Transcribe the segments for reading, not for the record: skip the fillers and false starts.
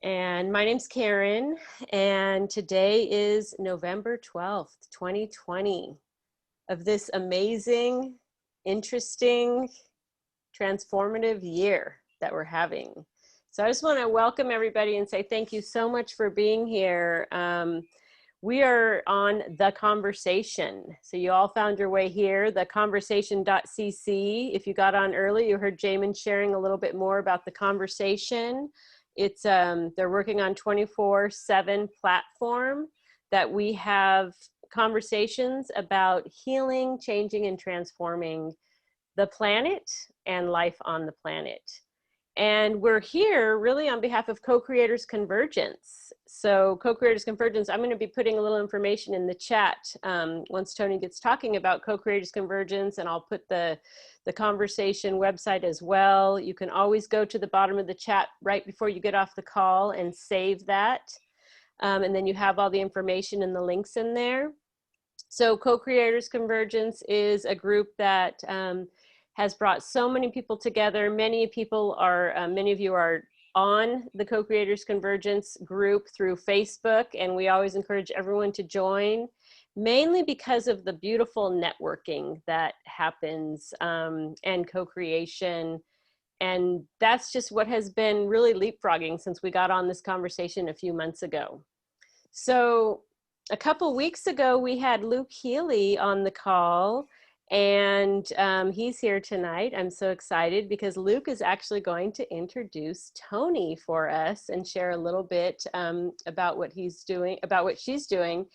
And my name's Karen, and today is November 12th, 2020, of this amazing, interesting, transformative year that we're having. So I just want to welcome everybody and say thank you so much for being here. We are on The Conversation. So you all found your way here, theconversation.cc. If you got on early, you heard Jamin sharing a little bit more about The Conversation. It's they're working on 24/7 platform that we have conversations about healing, changing, and transforming the planet and life on the planet. And we're here really on behalf of Co-Creators Convergence. So Co-Creators Convergence, I'm going to be putting a little information in the chat once Toni gets talking about Co-Creators Convergence, and I'll put the conversation website as well. You can always go to the bottom of the chat right before you get off the call and save that. And then you have all the information and the links in there. So Co-Creators Convergence is a group that has brought so many people together. Many of you are on the Co-Creators Convergence group through Facebook, and we always encourage everyone to join, mainly because of the beautiful networking that happens and co-creation. And that's just what has been really leapfrogging since we got on this conversation a few months ago. So a couple weeks ago, we had Luke Healy on the call, and he's here tonight. I'm so excited because Luke is actually going to introduce Toni for us and share a little bit about what he's doing, about what she's doing.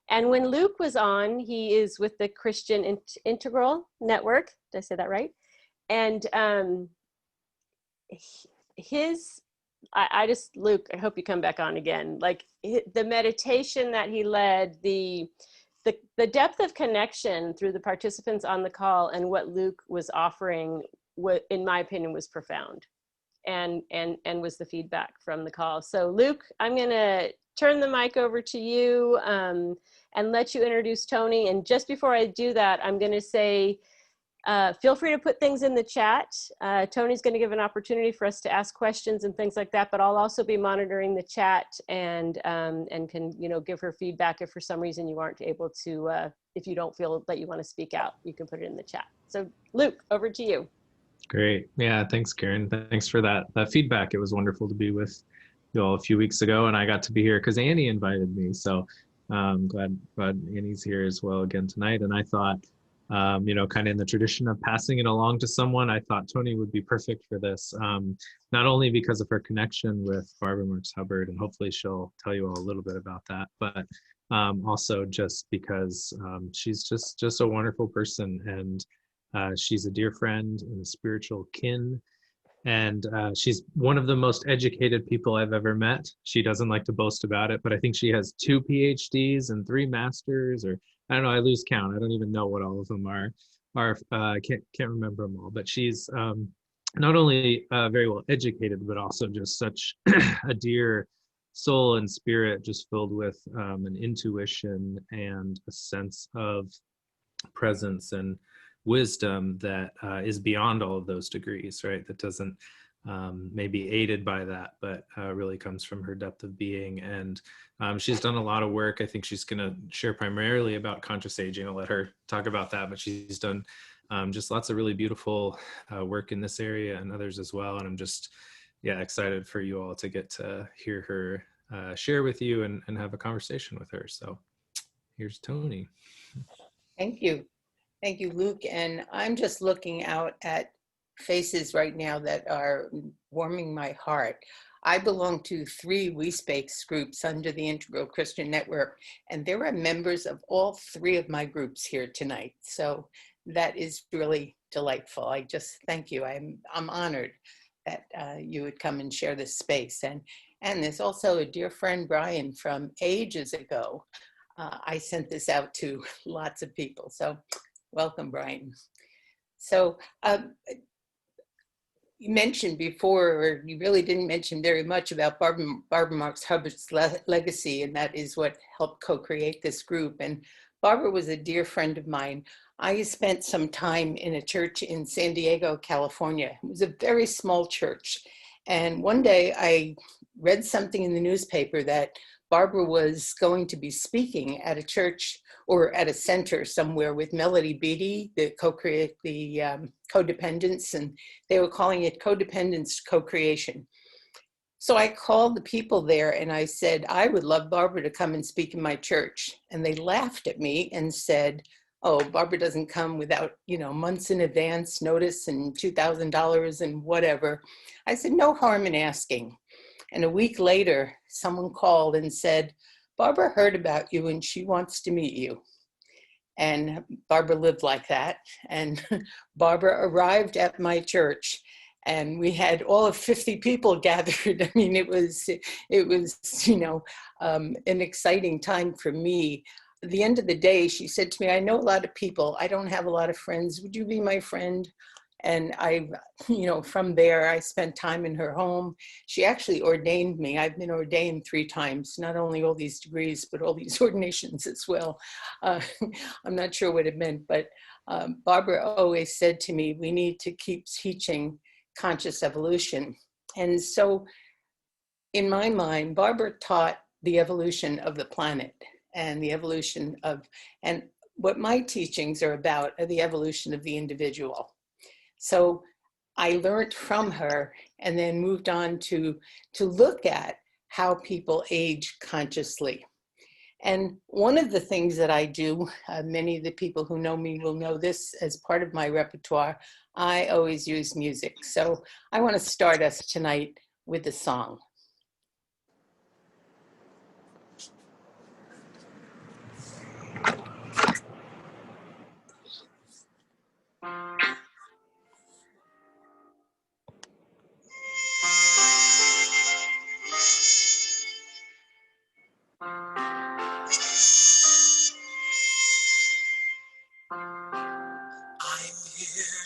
And when Luke was on, he is with the Christian Integral Network. Did I say that right? And Luke, I hope you come back on again. Like the meditation that he led, the depth of connection through the participants on the call and what Luke was offering, in my opinion, was profound, and was the feedback from the call. So Luke, I'm gonna turn the mic over to you and let you introduce Toni. And just before I do that, I'm gonna say, feel free to put things in the chat. Toni's going to give an opportunity for us to ask questions and things like that, but I'll also be monitoring the chat and can, give her feedback if for some reason you aren't able to, if you don't feel that you want to speak out, you can put it in the chat. So Luke, over to you. Great. Yeah, thanks, Karen. Thanks for that feedback. It was wonderful to be with you all a few weeks ago, and I got to be here because Annie invited me. So I'm glad Annie's here as well again tonight. And I thought, kind of in the tradition of passing it along to someone, I thought Toni would be perfect for this, not only because of her connection with Barbara Marx Hubbard, and hopefully she'll tell you all a little bit about that, but also just because she's just a wonderful person, and she's a dear friend and a spiritual kin. And she's one of the most educated people I've ever met. She doesn't like to boast about it, but I think she has 2 PhDs and 3 masters, or I don't know, I lose count. I don't even know what all of them are. I can't remember them all, but she's not only very well educated, but also just such a dear soul and spirit, just filled with an intuition and a sense of presence and wisdom that is beyond all of those degrees, right? That doesn't maybe aided by that, but really comes from her depth of being. And she's done a lot of work. I think she's going to share primarily about conscious aging. I'll let her talk about that, but she's done just lots of really beautiful work in this area and others as well. And I'm just, excited for you all to get to hear her share with you and have a conversation with her. So here's Toni. Thank you. Thank you, Luke. And I'm just looking out at faces right now that are warming my heart. I belong to 3 We-Space groups under the Integral Christian Network, and there are members of all 3 of my groups here tonight. So that is really delightful. I just thank you. I'm honored that you would come and share this space. And there's also a dear friend, Brian, from ages ago. I sent this out to lots of people. So welcome, Brian. So you mentioned before, or you really didn't mention very much about Barbara Marx Hubbard's legacy, and that is what helped co-create this group. And Barbara was a dear friend of mine. I spent some time in a church in San Diego, California. It was a very small church. And one day I read something in the newspaper that Barbara was going to be speaking at a church or at a center somewhere with Melody Beattie, the codependence, and they were calling it codependence co-creation. So I called the people there and I said, I would love Barbara to come and speak in my church. And they laughed at me and said, oh, Barbara doesn't come without, months in advance notice and $2,000 and whatever. I said, no harm in asking. And a week later, someone called and said, Barbara heard about you and she wants to meet you. And Barbara lived like that. And Barbara arrived at my church and we had all of 50 people gathered. I mean, it was an exciting time for me. At the end of the day, she said to me, I know a lot of people. I don't have a lot of friends. Would you be my friend? And from there, I spent time in her home. She actually ordained me. I've been ordained 3 times, not only all these degrees, but all these ordinations as well. I'm not sure what it meant, but Barbara always said to me, we need to keep teaching conscious evolution. And so in my mind, Barbara taught the evolution of the planet and the evolution and what my teachings are about are the evolution of the individual. So I learned from her and then moved on to look at how people age consciously. And one of the things that I do, many of the people who know me will know this as part of my repertoire, I always use music. So I want to start us tonight with a song.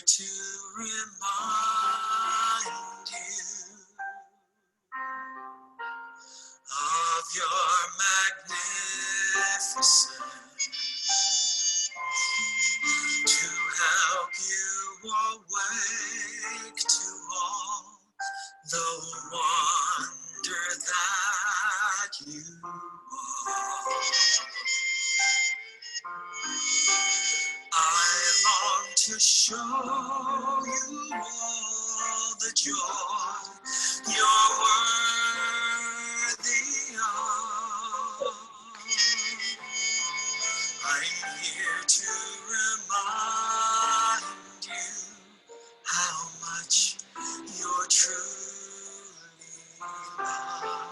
To remind you of your magnificence, to help you awake to all the wonder that you are. I long to show you all the joy you're worthy of. I'm here to remind you how much you're truly loved.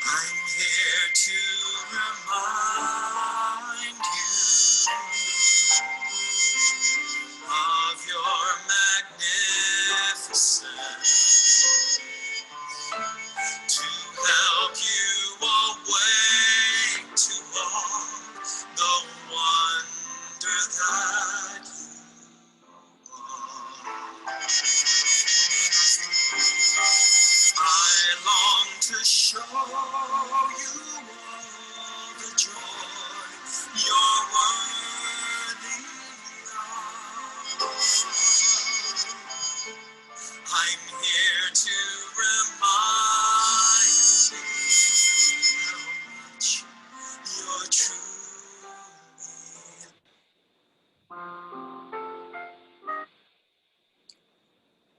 I'm here to remind you of your magnificence, to help you awake to all the wonder that you are. I long to show you all the joy you're worthy of. I'm here to remind you how much you're truly.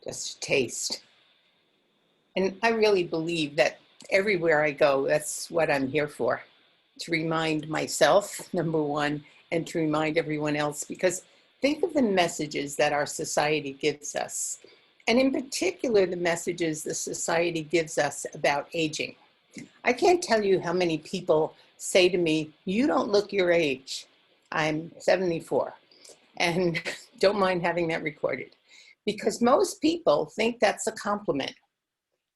Just a taste. And I really believe that everywhere I go, that's what I'm here for, to remind myself, number one, and to remind everyone else, because think of the messages that our society gives us, and in particular, the messages the society gives us about aging. I can't tell you how many people say to me, you don't look your age. I'm 74, and don't mind having that recorded, because most people think that's a compliment.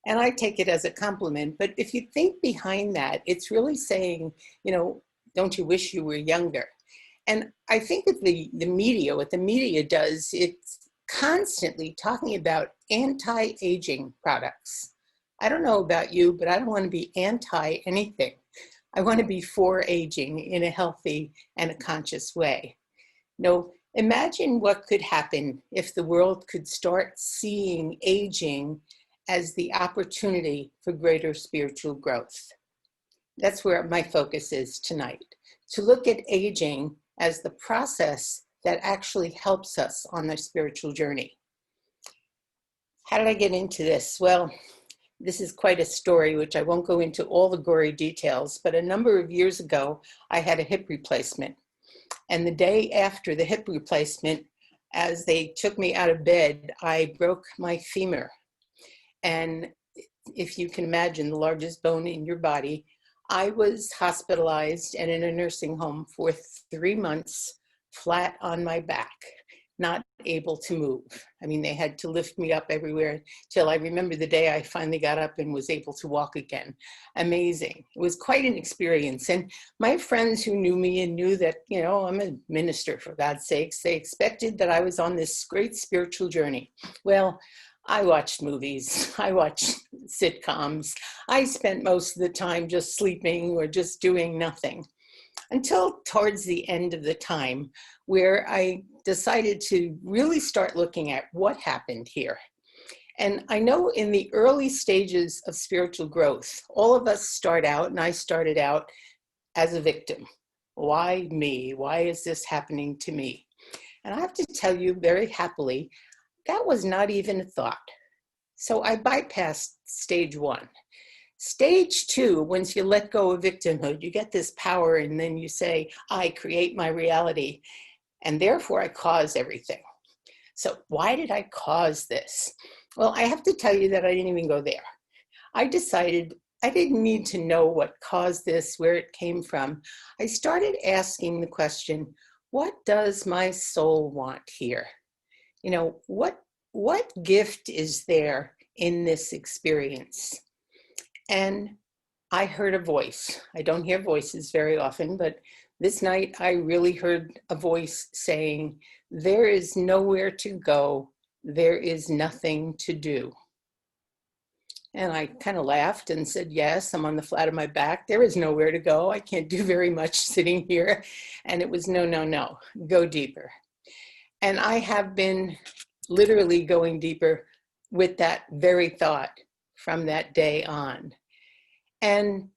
And I take it as a compliment, but if you think behind that, it's really saying, don't you wish you were younger? And I think that the media, what the media does, it's constantly talking about anti-aging products. I don't know about you, but I don't want to be anti anything. I want to be for aging in a healthy and a conscious way. Imagine what could happen if the world could start seeing aging as the opportunity for greater spiritual growth. That's where my focus is tonight, to look at aging as the process that actually helps us on the spiritual journey. How did I get into this? Well, this is quite a story, which I won't go into all the gory details, but a number of years ago, I had a hip replacement. And the day after the hip replacement, as they took me out of bed, I broke my femur. And if you can imagine, the largest bone in your body, I was hospitalized and in a nursing home for 3 months, flat on my back, not able to move. I mean, they had to lift me up everywhere till I remember the day I finally got up and was able to walk again. Amazing. It was quite an experience. And my friends who knew me and knew that, you know, I'm a minister, for God's sakes, they expected that I was on this great spiritual journey. Well, I watched movies, I watched sitcoms. I spent most of the time just sleeping or just doing nothing, until towards the end of the time where I decided to really start looking at what happened here. And I know in the early stages of spiritual growth, all of us start out, and I started out as a victim. Why me? Why is this happening to me? And I have to tell you very happily, that was not even a thought. So I bypassed stage 1. Stage 2, once you let go of victimhood, you get this power and then you say, I create my reality and therefore I cause everything. So why did I cause this? Well, I have to tell you that I didn't even go there. I decided I didn't need to know what caused this, where it came from. I started asking the question, what does my soul want here? You know, what gift is there in this experience? And I heard a voice. I don't hear voices very often, but this night I really heard a voice saying, there is nowhere to go. There is nothing to do. And I kind of laughed and said, yes, I'm on the flat of my back. There is nowhere to go. I can't do very much sitting here. And it was no, go deeper. And I have been literally going deeper with that very thought from that day on. And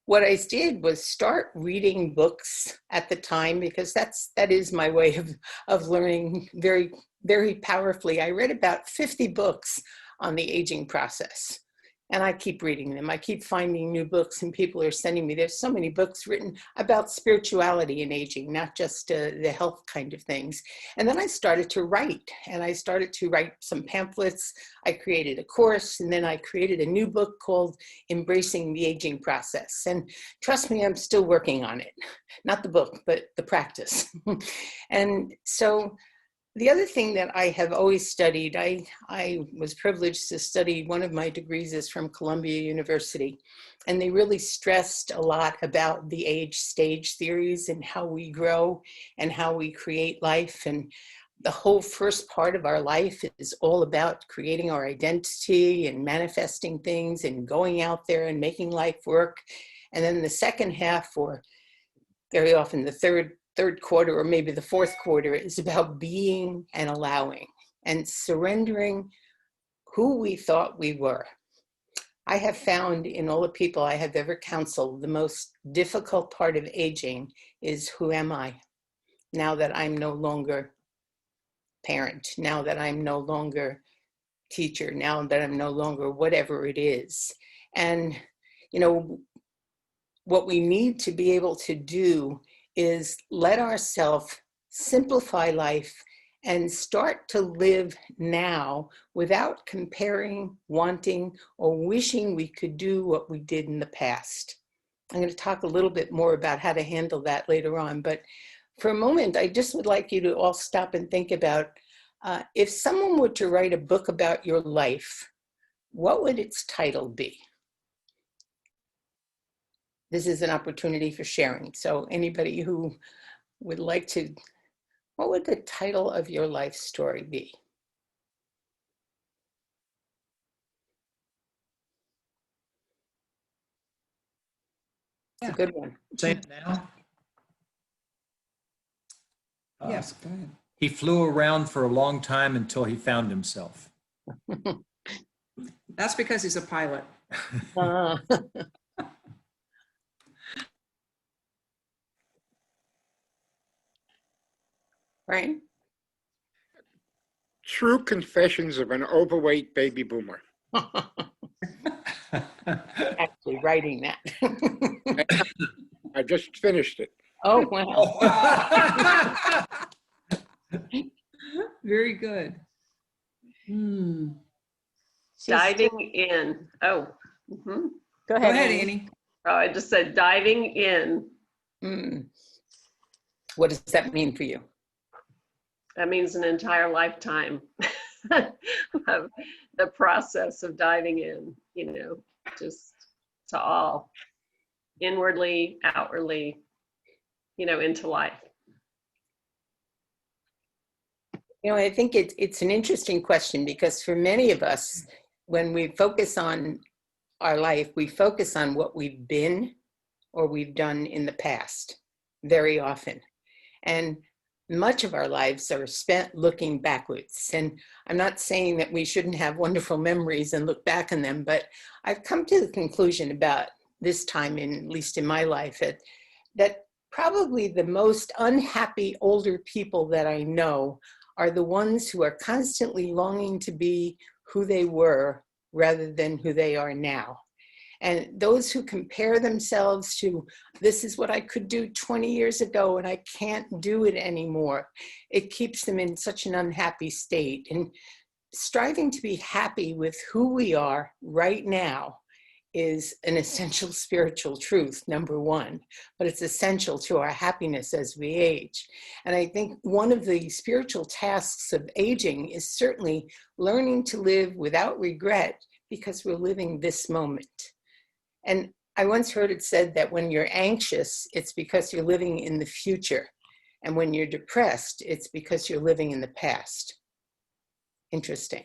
what I did was start reading books at the time, because that is my way of learning very, very powerfully. I read about 50 books on the aging process. And I keep reading them. I keep finding new books, and people are sending me. There's so many books written about spirituality and aging, not just the health kind of things. And then I started to write, and I started to write some pamphlets. I created a course, and then I created a new book called Embracing the Aging Process. And trust me, I'm still working on it. Not the book, but the practice. And so the other thing that I have always studied, I was privileged to study, one of my degrees is from Columbia University, and they really stressed a lot about the age stage theories and how we grow and how we create life. And the whole first part of our life is all about creating our identity and manifesting things and going out there and making life work. And then the second half, or very often the third quarter, or maybe the fourth quarter, is about being and allowing and surrendering who we thought we were. I have found in all the people I have ever counseled, the most difficult part of aging is, who am I? Now that I'm no longer parent, now that I'm no longer teacher, now that I'm no longer whatever it is. And, you know, what we need to be able to do is let ourselves simplify life and start to live now without comparing, wanting, or wishing we could do what we did in the past. I'm going to talk a little bit more about how to handle that later on, but for a moment, I just would like you to all stop and think about, if someone were to write a book about your life, what would its title be? This is an opportunity for sharing. So anybody who would like to, what would the title of your life story be? It's a good one. Say it now. Yes, go ahead. He flew around for a long time until he found himself. That's because he's a pilot. Uh, right? True Confessions of an Overweight Baby Boomer. Actually writing that. I just finished it. Oh, wow. Very good. Hmm. Diving in. Oh, mhm. Go Go ahead, ahead, Annie. Annie. Oh, I just said diving in. Mm. What does that mean for you? That means an entire lifetime of the process of diving in, just to all, inwardly, outwardly, into life. I think it's an interesting question because for many of us, when we focus on our life, we focus on what we've been or we've done in the past very often. And much of our lives are spent looking backwards. And I'm not saying that we shouldn't have wonderful memories and look back on them, but I've come to the conclusion about this time, at least in my life, that probably the most unhappy older people that I know are the ones who are constantly longing to be who they were rather than who they are now. And those who compare themselves to, this is what I could do 20 years ago and I can't do it anymore, it keeps them in such an unhappy state. And striving to be happy with who we are right now is an essential spiritual truth, number one, but it's essential to our happiness as we age. And I think one of the spiritual tasks of aging is certainly learning to live without regret because we're living this moment. And I once heard it said that when you're anxious, it's because you're living in the future. And when you're depressed, it's because you're living in the past. Interesting.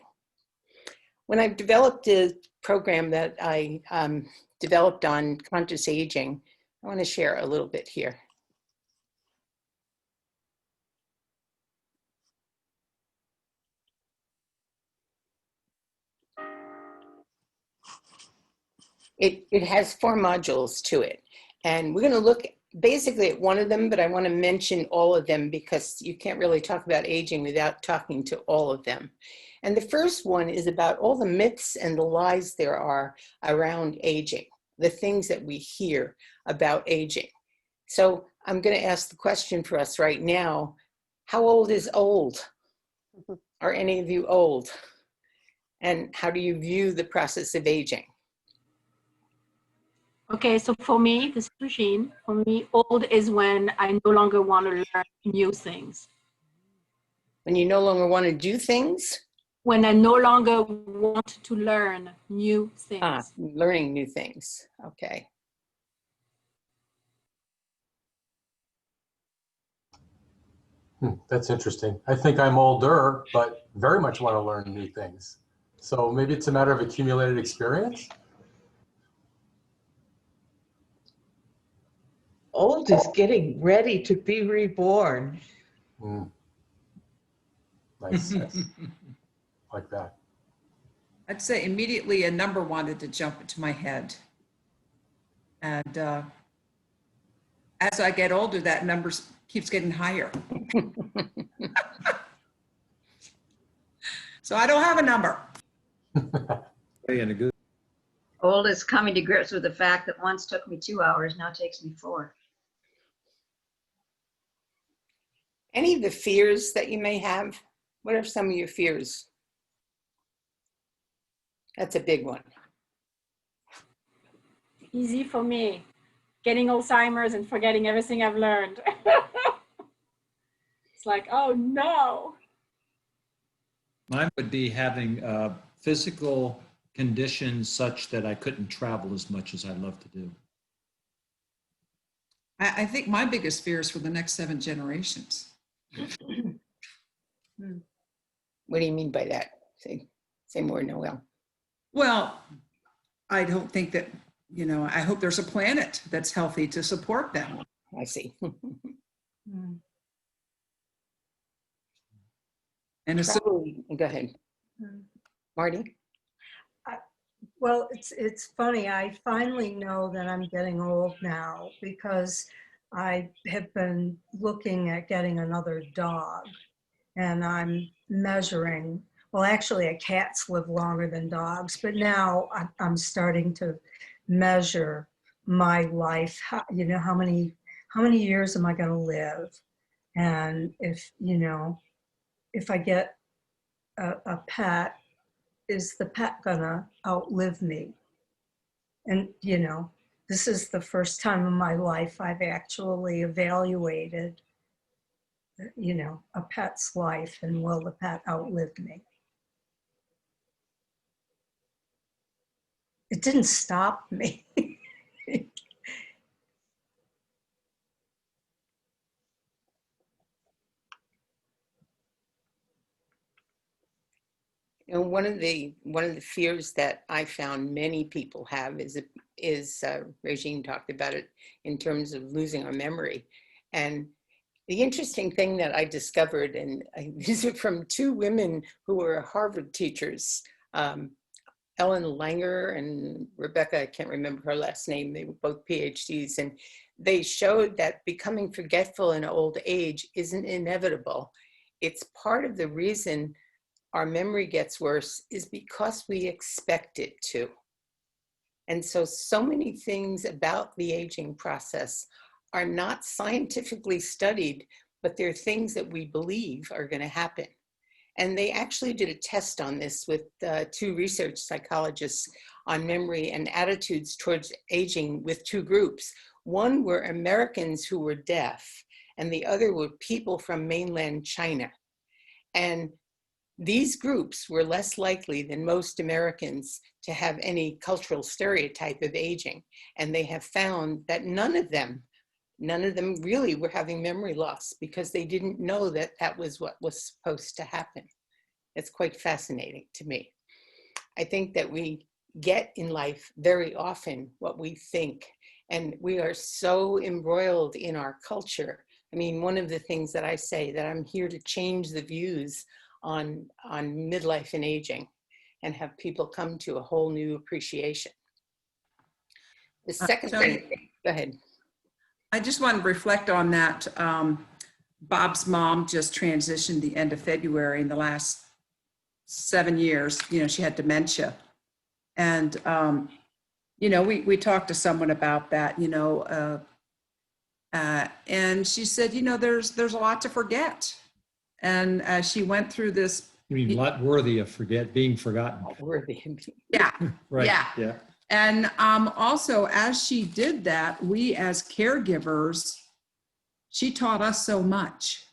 When I've developed a program that I developed on conscious aging, I want to share a little bit here. It has 4 modules to it. And we're going to look basically at one of them, but I want to mention all of them because you can't really talk about aging without talking to all of them. And the first one is about all the myths and the lies there are around aging, the things that we hear about aging. So I'm going to ask the question for us right now, how old is old? Are any of you old? And how do you view the process of aging? Okay, so for me, this is Regine. For me, old is when I no longer want to learn new things. When you no longer want to do things? When I no longer want to learn new things. Learning new things. Okay. That's interesting. I think I'm older, but very much want to learn new things. So maybe it's a matter of accumulated experience. Old is getting ready to be reborn. Nice. Like that. I'd say immediately a number wanted to jump into my head. And as I get older, that number keeps getting higher. So I don't have a number. Old is coming to grips with the fact that once took me 2 hours, now takes me 4. Any of the fears that you may have? What are some of your fears? That's a big one. Easy for me. Getting Alzheimer's and forgetting everything I've learned. It's like, oh no. Mine would be having physical conditions such that I couldn't travel as much as I'd love to do. I think my biggest fear is for the next 7 generations. What do you mean by that? Say more, Noel. Well, I don't think that you know, I hope there's a planet that's healthy to support them. I see. And so, Probably, go ahead, Marty. Well, it's funny. I finally know that I'm getting old now because I have been looking at getting another dog, and I'm measuring. Well, actually, cats live longer than dogs, but now I'm starting to measure my life. You know, how many years am I going to live? And if, you know, if I get a pet, is the pet gonna outlive me? And, you know, this is the first time in my life I've actually evaluated, you know, a pet's life, and will the pet outlive me? It didn't stop me. And one of the fears that I found many people have is Regine talked about it in terms of losing our memory. And the interesting thing that I discovered, and these are from two women who were Harvard teachers, Ellen Langer and Rebecca, I can't remember her last name, they were both PhDs, and they showed that becoming forgetful in old age isn't inevitable. It's part of the reason our memory gets worse is because we expect it to. And so many things about the aging process are not scientifically studied, but they're things that we believe are going to happen. And they actually did a test on this with two research psychologists on memory and attitudes towards aging with two groups. One were Americans who were deaf, and the other were people from mainland China. And these groups were less likely than most Americans to have any cultural stereotype of aging. And they have found that none of them really were having memory loss because they didn't know that that was what was supposed to happen. It's quite fascinating to me. I think that we get in life very often what we think, and we are so embroiled in our culture. I mean, one of the things that I say that I'm here to change the views on midlife and aging and have people come to a whole new appreciation. The second Toni, thing, go ahead. I just want to reflect on that. Bob's mom just transitioned the end of February. In the last 7 years, you know, she had dementia. And, you know, we talked to someone about that, you know, and she said, you know, there's a lot to forget. And as she went through this. You mean not worthy of being forgotten. Not worthy. Yeah. Right. Yeah. Yeah. And also, as she did that, we as caregivers, she taught us so much.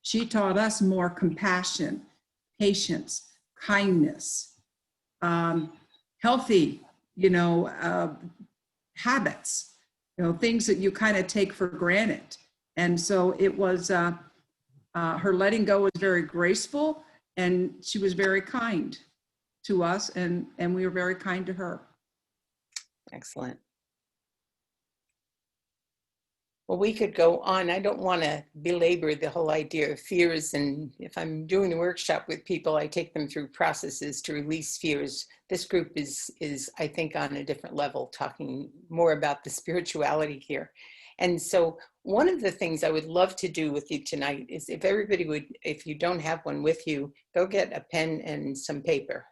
She taught us more compassion, patience, kindness, healthy, you know, habits, you know, things that you kind of take for granted. And so it was, her letting go was very graceful, and she was very kind to us, and we were very kind to her. Excellent. Well, we could go on. I don't want to belabor the whole idea of fears. And if I'm doing a workshop with people, I take them through processes to release fears. This group is I think, on a different level, talking more about the spirituality here. And so one of the things I would love to do with you tonight is if everybody would, if you don't have one with you, go get a pen and some paper,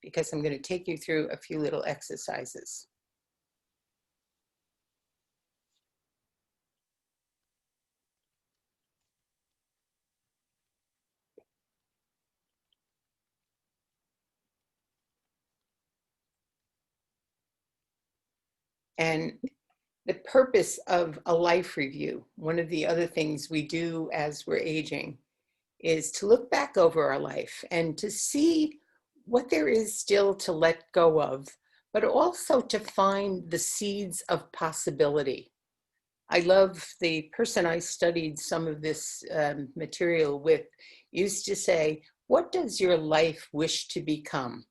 because I'm going to take you through a few little exercises. And the purpose of a life review, one of the other things we do as we're aging, is to look back over our life and to see what there is still to let go of, but also to find the seeds of possibility. I love the person I studied some of this material with used to say, what does your life wish to become?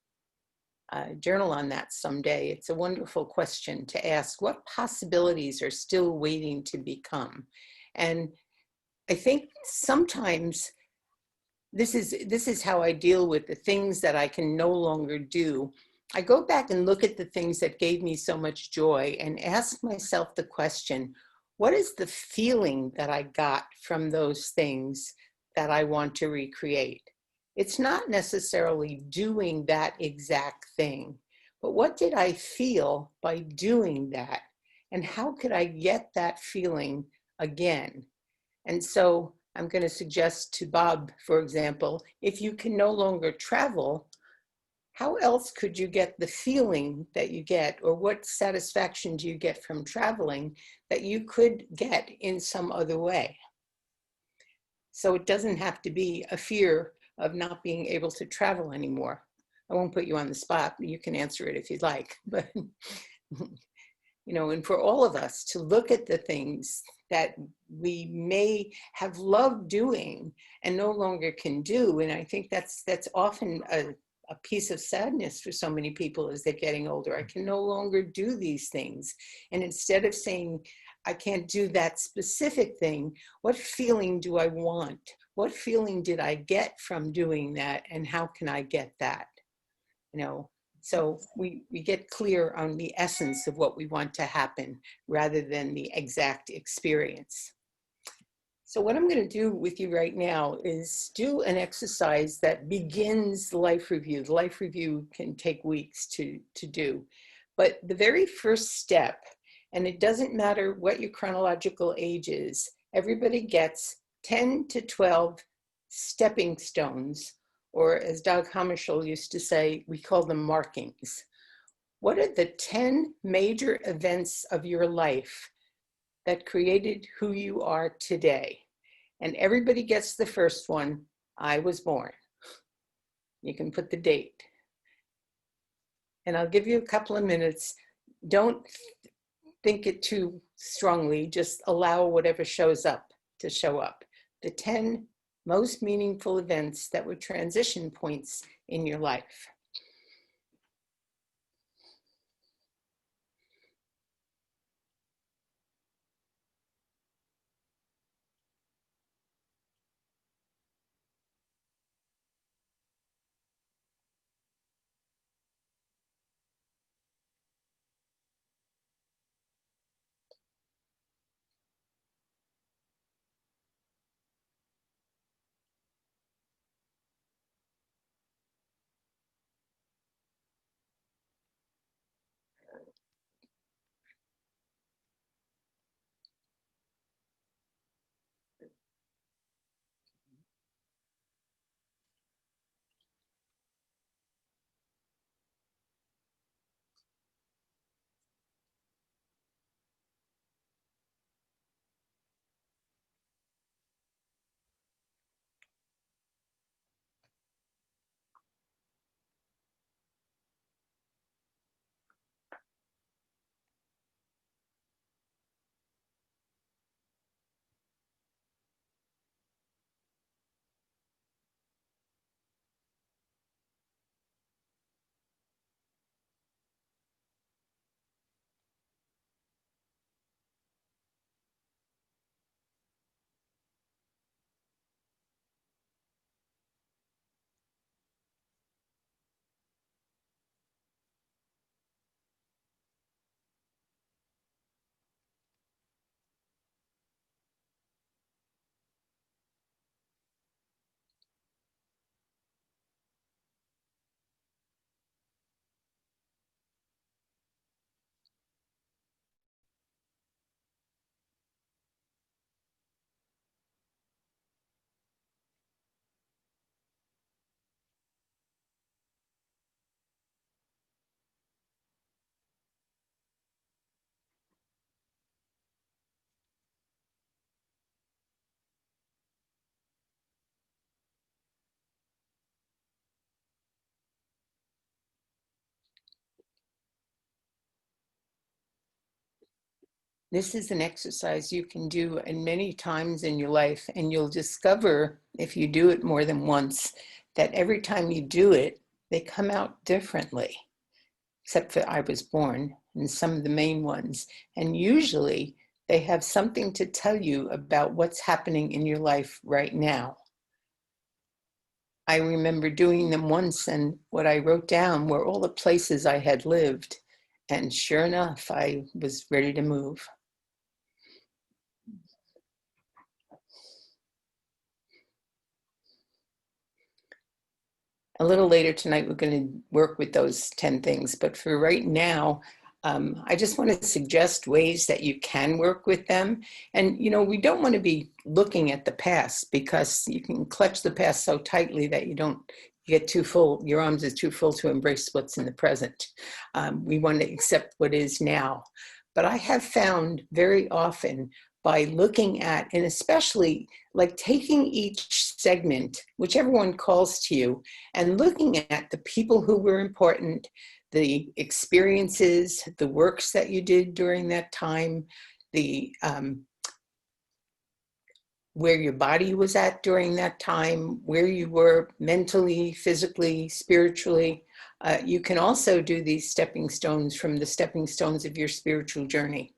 journal on that someday. It's a wonderful question to ask. What possibilities are still waiting to become? And I think sometimes this is how I deal with the things that I can no longer do. I go back and look at the things that gave me so much joy and ask myself the question, what is the feeling that I got from those things that I want to recreate? It's not necessarily doing that exact thing, but what did I feel by doing that? And how could I get that feeling again? And so I'm going to suggest to Bob, for example, if you can no longer travel, how else could you get the feeling that you get, or what satisfaction do you get from traveling that you could get in some other way? So it doesn't have to be a fear of not being able to travel anymore. I won't put you on the spot. You can answer it if you'd like. But, you know, and for all of us to look at the things that we may have loved doing and no longer can do. And I think that's often a piece of sadness for so many people as they're getting older. I can no longer do these things. And instead of saying, I can't do that specific thing, what feeling do I want? What feeling did I get from doing that? And how can I get that? You know, so we get clear on the essence of what we want to happen rather than the exact experience. So what I'm going to do with you right now is do an exercise that begins the life review. The life review can take weeks to do. But the very first step, and it doesn't matter what your chronological age is, everybody gets 10 to 12 stepping stones, or as Doug Hammarskjöld used to say, we call them markings. What are the 10 major events of your life that created who you are today? And everybody gets the first one, I was born. You can put the date. And I'll give you a couple of minutes. Don't think it too strongly, just allow whatever shows up to show up. The 10 most meaningful events that were transition points in your life. This is an exercise you can do and many times in your life, and you'll discover, if you do it more than once, that every time you do it, they come out differently. except for I was born, and some of the main ones. And usually they have something to tell you about what's happening in your life right now. I remember doing them once, and what I wrote down were all the places I had lived. And sure enough, I was ready to move. A little later tonight, we're going to work with those 10 things. But for right now, I just want to suggest ways that you can work with them. And, you know, we don't want to be looking at the past, because you can clutch the past so tightly that you get too full, your arms are too full to embrace what's in the present. We want to accept what is now. But I have found very often, by looking at, and especially like taking each segment, whichever one calls to you, and looking at the people who were important, the experiences, the works that you did during that time, the where your body was at during that time, where you were mentally, physically, spiritually. You can also do these stepping stones from the stepping stones of your spiritual journey.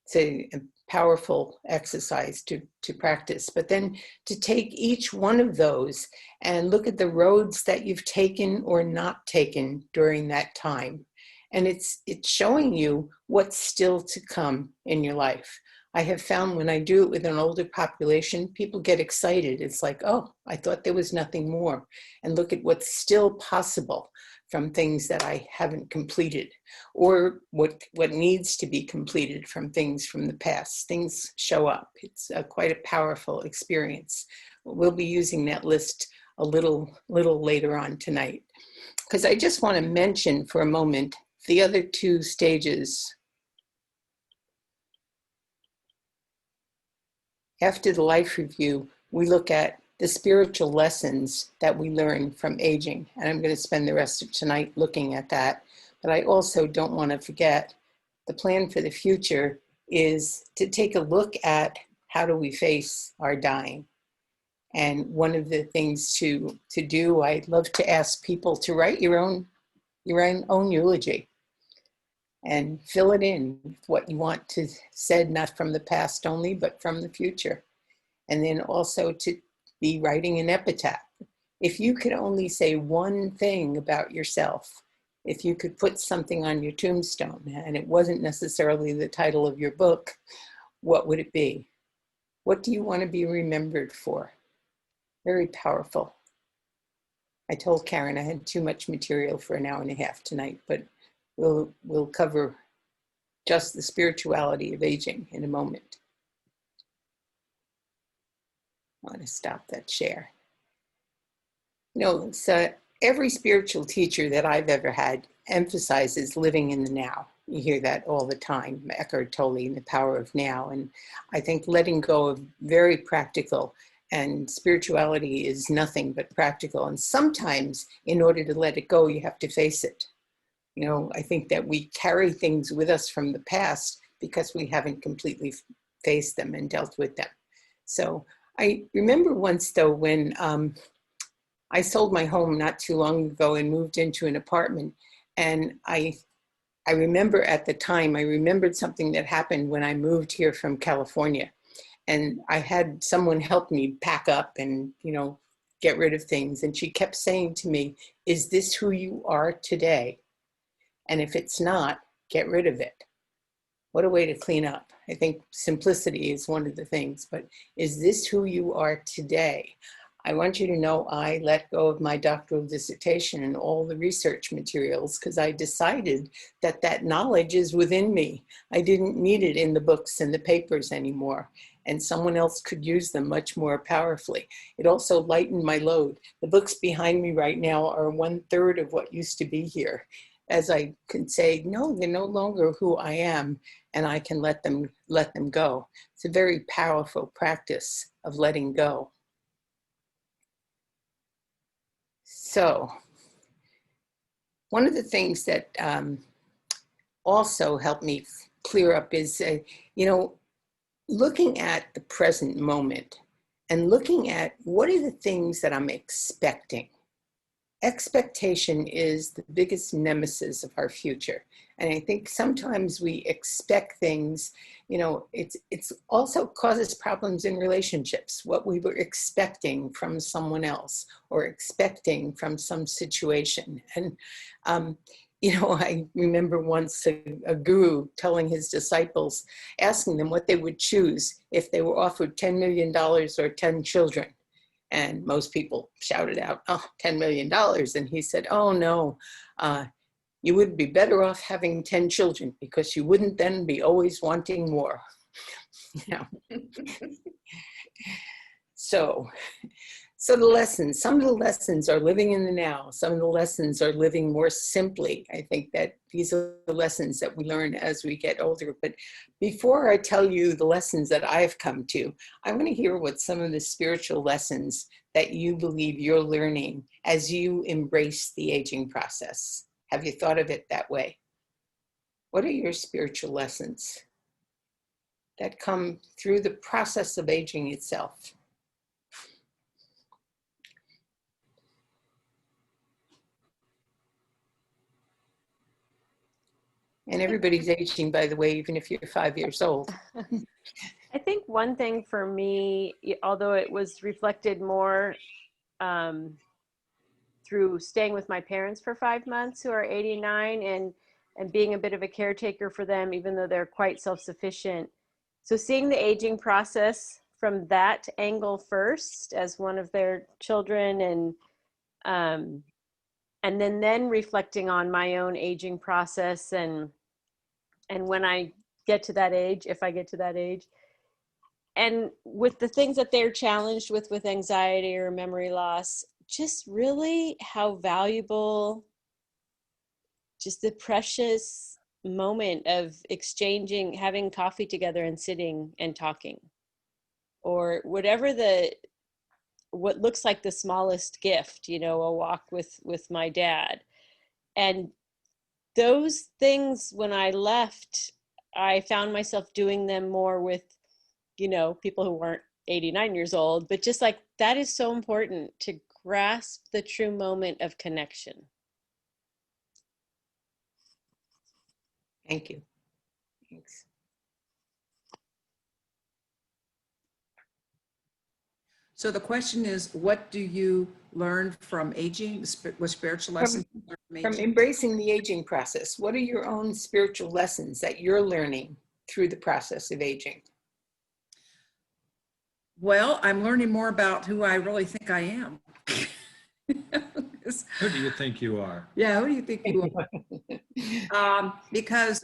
It's a powerful exercise to practice. But then to take each one of those and look at the roads that you've taken or not taken during that time. And it's showing you what's still to come in your life. I have found when I do it with an older population, people get excited. It's like, oh, I thought there was nothing more. And look at what's still possible from things that I haven't completed, or what needs to be completed from things from the past. Things show up. It's quite a powerful experience. We'll be using that list a little later on tonight, because I just want to mention for a moment the other two stages. After the life review, we look at the spiritual lessons that we learn from aging. And I'm going to spend the rest of tonight looking at that. But I also don't want to forget the plan for the future is to take a look at how do we face our dying. And one of the things to do, I'd love to ask people to write your own eulogy and fill it in with what you want to said, not from the past only, but from the future. And then also to be writing an epitaph. If you could only say one thing about yourself, if you could put something on your tombstone and it wasn't necessarily the title of your book, what would it be? What do you want to be remembered for? Very powerful. I told Karen I had too much material for an hour and a half tonight, but we'll cover just the spirituality of aging in a moment. I want to stop that share. You know, so every spiritual teacher that I've ever had emphasizes living in the now. You hear that all the time, Eckhart Tolle and the power of now. And I think letting go of very practical, and spirituality is nothing but practical. And sometimes in order to let it go, you have to face it. You know, I think that we carry things with us from the past because we haven't completely faced them and dealt with them. So I remember once though, when I sold my home not too long ago and moved into an apartment. And I remember at the time, I remembered something that happened when I moved here from California. And I had someone help me pack up and, you know, get rid of things. And she kept saying to me, is this who you are today? And if it's not, get rid of it. What a way to clean up. I think simplicity is one of the things, but is this who you are today? I want you to know I let go of my doctoral dissertation and all the research materials because I decided that that knowledge is within me. I didn't need it in the books and the papers anymore, and someone else could use them much more powerfully. It also lightened my load. The books behind me right now are 1/3 of what used to be here. As I can say, no, they're no longer who I am, and I can let them go. It's a very powerful practice of letting go. So one of the things that also helped me clear up is, you know, looking at the present moment and looking at what are the things that I'm expecting expectation is the biggest nemesis of our future. And I think sometimes we expect things, you know, it's also causes problems in relationships, what we were expecting from someone else or expecting from some situation. And, you know, I remember once a guru telling his disciples, asking them what they would choose if they were offered $10 million or 10 children. And most people shouted out, oh, $10 million. And he said, oh, no, you would be better off having 10 children because you wouldn't then be always wanting more. You know? So the lessons, some of the lessons are living in the now. Some of the lessons are living more simply. I think that these are the lessons that we learn as we get older. But before I tell you the lessons that I've come to, I want to hear what some of the spiritual lessons that you believe you're learning as you embrace the aging process. Have you thought of it that way? What are your spiritual lessons that come through the process of aging itself? And everybody's aging, by the way, even if you're 5 years old. I think one thing for me, although it was reflected more through staying with my parents for 5 months who are 89 and being a bit of a caretaker for them, even though they're quite self-sufficient. So seeing the aging process from that angle first as one of their children and then reflecting on my own aging process and when I get to that age, if I get to that age, and with the things that they're challenged with anxiety or memory loss, just really how valuable, just the precious moment of exchanging, having coffee together and sitting and talking, or whatever what looks like the smallest gift, you know, a walk with my dad. And those things, when I left, I found myself doing them more with, you know, people who weren't 89 years old, but just like, that is so important to grasp the true moment of connection. Thank you. Thanks. So the question is, what do you learn from aging? What spiritual lessons? From embracing the aging process, what are your own spiritual lessons that you're learning through the process of aging? Well, I'm learning more about who I really think I am. Who do you think you are? Yeah, who do you think you are? Because,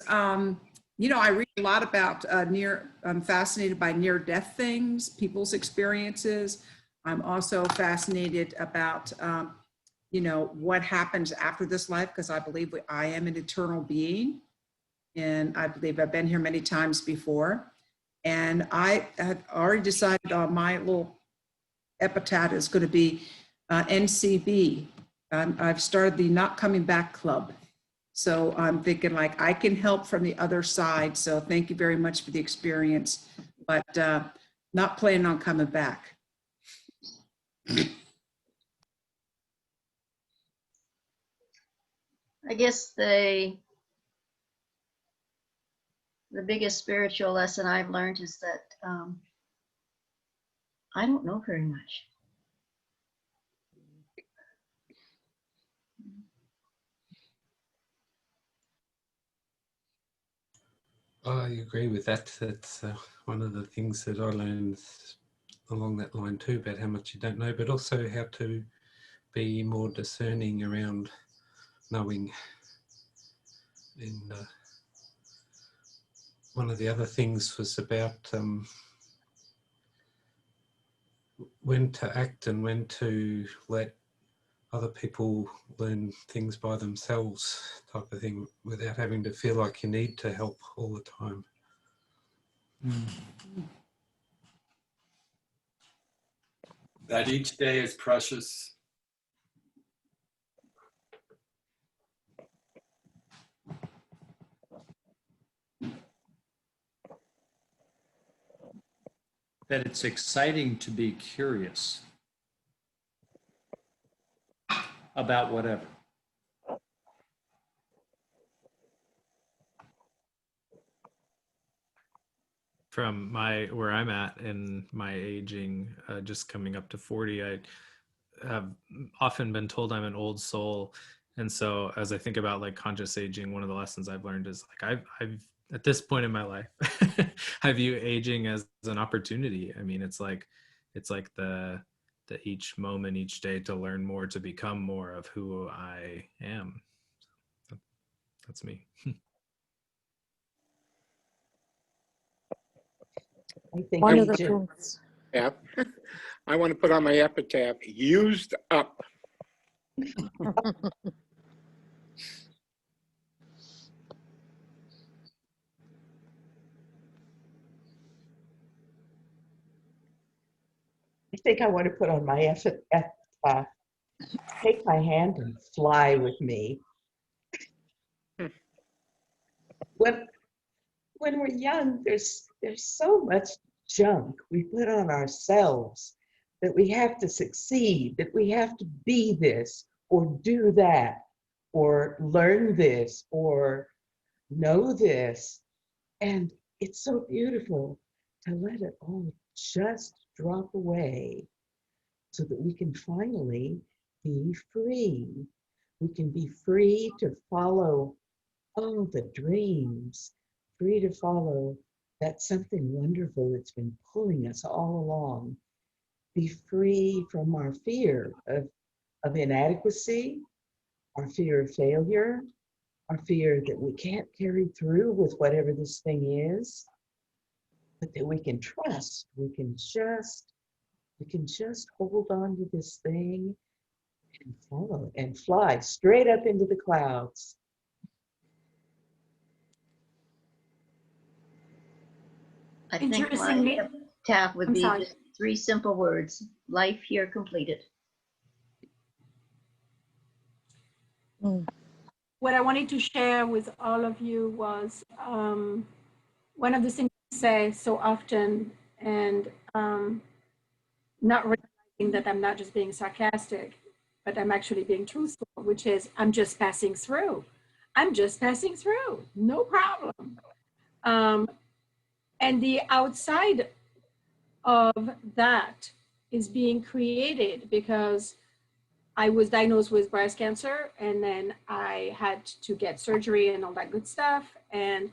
you know, I read a lot about I'm fascinated by near-death things, people's experiences. I'm also fascinated about, you know, what happens after this life, because I believe I am an eternal being. And I believe I've been here many times before. And I had already decided on my little epitaph is going to be NCB. I've started the Not Coming Back Club. So I'm thinking like I can help from the other side. So thank you very much for the experience, but not planning on coming back. I guess the biggest spiritual lesson I've learned is that I don't know very much. I agree with that. That's one of the things that I learned along that line too, about how much you don't know, but also how to be more discerning around knowing. And one of the other things was about when to act and when to let other people learn things by themselves, type of thing, without having to feel like you need to help all the time. That each day is precious. That it's exciting to be curious. about whatever. From where I'm at in my aging, just coming up to 40, I have often been told I'm an old soul. And so as I think about like conscious aging, one of the lessons I've learned is like I've at this point in my life, I view aging as an opportunity. I mean, it's like the each moment, each day to learn more, to become more of who I am. That's me. I think One we of the do. things. Yeah. I want to put on my epitaph, used up. I think I want to put on my take my hand and fly with me. When we're young, there's so much junk we put on ourselves that we have to succeed, that we have to be this or do that or learn this or know this. And it's so beautiful to let it all just drop away so that we can finally be free. We can be free to follow all the dreams, free to follow that something wonderful that's been pulling us all along. Be free from our fear of inadequacy, our fear of failure, our fear that we can't carry through with whatever this thing is, but that we can trust, we can just hold on to this thing and follow and fly straight up into the clouds. I think my Interestingly, epitaph would I'm be sorry. just 3 simple words: life here completed. What I wanted to share with all of you was one of the things I say so often, and not realizing that I'm not just being sarcastic, but I'm actually being truthful, which is I'm just passing through. I'm just passing through, no problem. And the outside of that is being created because I was diagnosed with breast cancer, and then I had to get surgery and all that good stuff. And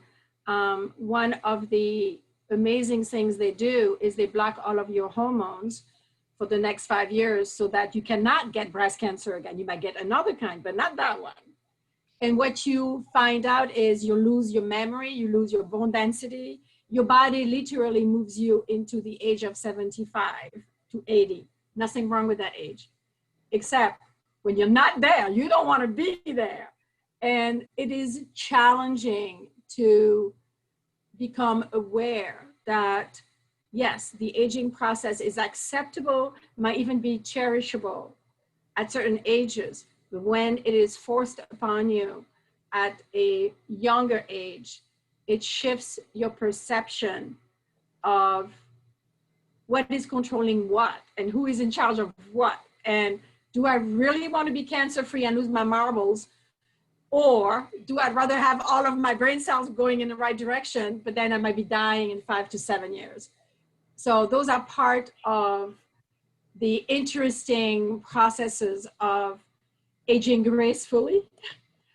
one of the amazing things they do is they block all of your hormones for the next 5 years so that you cannot get breast cancer again. You might get another kind, but not that one. And what you find out is you lose your memory, you lose your bone density. Your body literally moves you into the age of 75 to 80. Nothing wrong with that age. Except when you're not there, you don't want to be there. And it is challenging to become aware that, yes, the aging process is acceptable, might even be cherishable at certain ages. But when it is forced upon you at a younger age, it shifts your perception of what is controlling what and who is in charge of what. And do I really want to be cancer-free and lose my marbles? Or do I rather have all of my brain cells going in the right direction, but then I might be dying in 5 to 7 years? So those are part of the interesting processes of aging gracefully,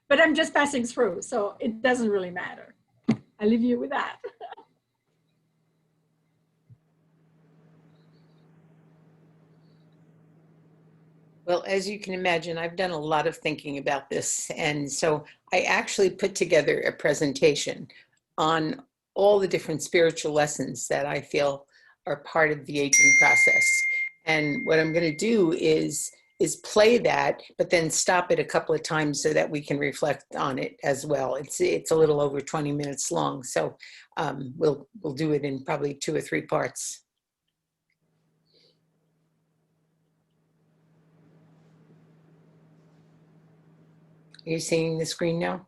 but I'm just passing through, so it doesn't really matter. I leave you with that. Well, as you can imagine, I've done a lot of thinking about this. And so I actually put together a presentation on all the different spiritual lessons that I feel are part of the aging process. And what I'm going to do is play that, but then stop it a couple of times so that we can reflect on it as well. It's a little over 20 minutes long. So we'll do it in probably 2 or 3 parts. Are you seeing the screen now?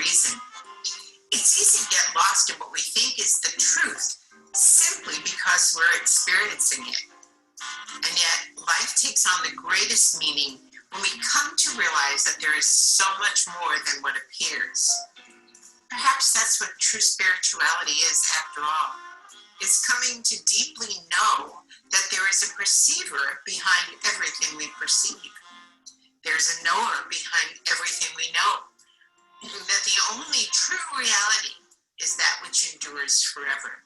reason. It's easy to get lost in what we think is the truth simply because we're experiencing it. And yet, life takes on the greatest meaning when we come to realize that there is so much more than what appears. Perhaps that's what true spirituality is after all. It's coming to deeply know that there is a perceiver behind everything we perceive. There's a knower behind everything we know. And that the only true reality is that which endures forever.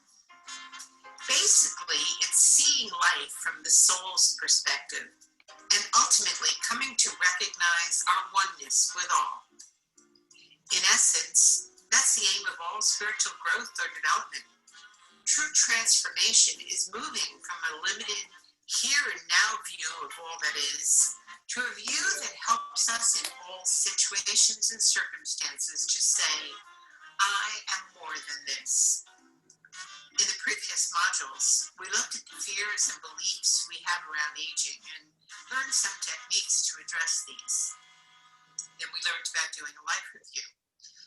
Basically, it's seeing life from the soul's perspective and ultimately coming to recognize our oneness with all. In essence, that's the aim of all spiritual growth or development. True transformation is moving from a limited here and now view of all that is to a view that helps us in all situations and circumstances to say, I am more than this. In the previous modules, we looked at the fears and beliefs we have around aging and learned some techniques to address these. Then we learned about doing a life review.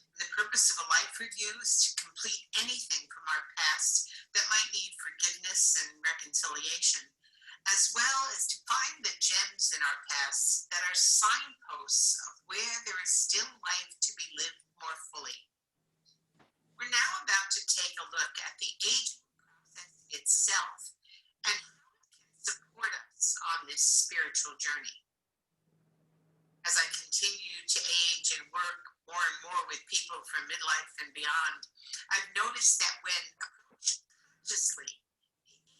And the purpose of a life review is to complete anything from our past that might need forgiveness and reconciliation, as well as to find the gems in our past that are signposts of where there is still life to be lived more fully. We're now about to take a look at the aging process itself and how it can support us on this spiritual journey. As I continue to age and work more and more with people from midlife and beyond, I've noticed that when approached consciously, the aging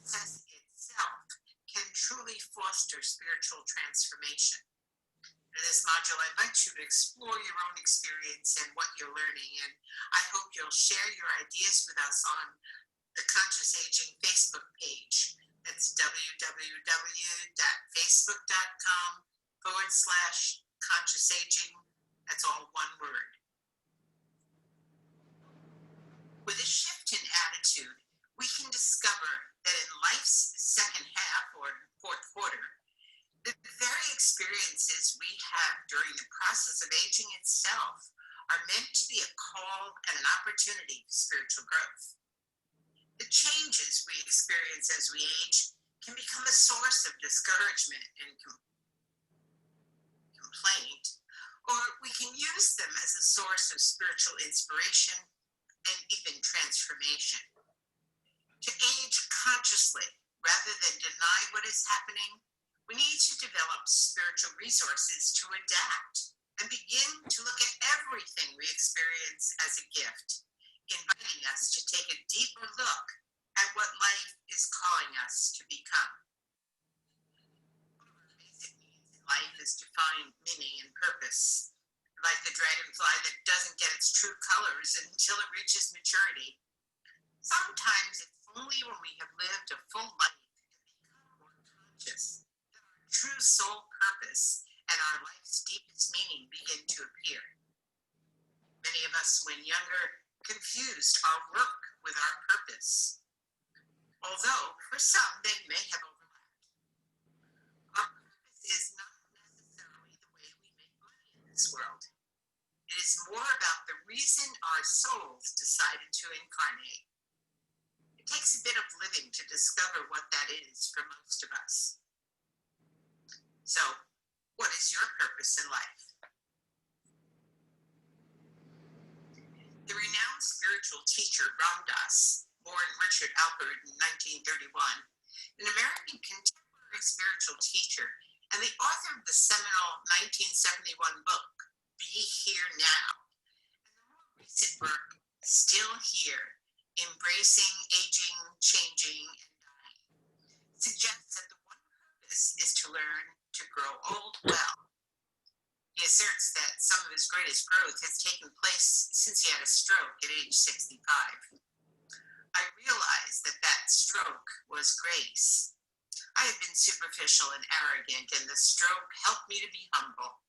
process itself can truly foster spiritual transformation. In this module, I invite you to explore your own experience and what you're learning, and I hope you'll share your ideas with us on the Conscious Aging Facebook page. That's www.facebook.com/conscious aging. That's all one word. With a shift in attitude, we can discover that in life's second half or fourth quarter, the very experiences we have during the process of aging itself are meant to be a call and an opportunity for spiritual growth. The changes we experience as we age can become a source of discouragement and complaint, or we can use them as a source of spiritual inspiration and even transformation. To age consciously rather than deny what is happening, we need to develop spiritual resources to adapt and begin to look at everything we experience as a gift, inviting us to take a deeper look at what life is calling us to become. One of our basic needs in life is to find meaning and purpose. Like the dragonfly that doesn't get its true colors until it reaches maturity. Sometimes it's only when we have lived a full life and become more conscious true soul purpose and our life's deepest meaning begin to appear. Many of us, when younger, confused our work with our purpose, although for some they may have overlapped. Our purpose is not necessarily the way we make money in this world. It is more about the reason our souls decided to incarnate. It takes a bit of living to discover what that is for most of us. So, what is your purpose in life? The renowned spiritual teacher Ram Dass, born Richard Alpert in 1931, an American contemporary spiritual teacher and the author of the seminal 1971 book, Be Here Now, and the more recent work, Still Here, Embracing Aging, Changing, and Dying, suggests that the one purpose is to learn to grow old well. He asserts that some of his greatest growth has taken place since he had a stroke at age 65. I realized that that stroke was grace. I had been superficial and arrogant, and the stroke helped me to be humble.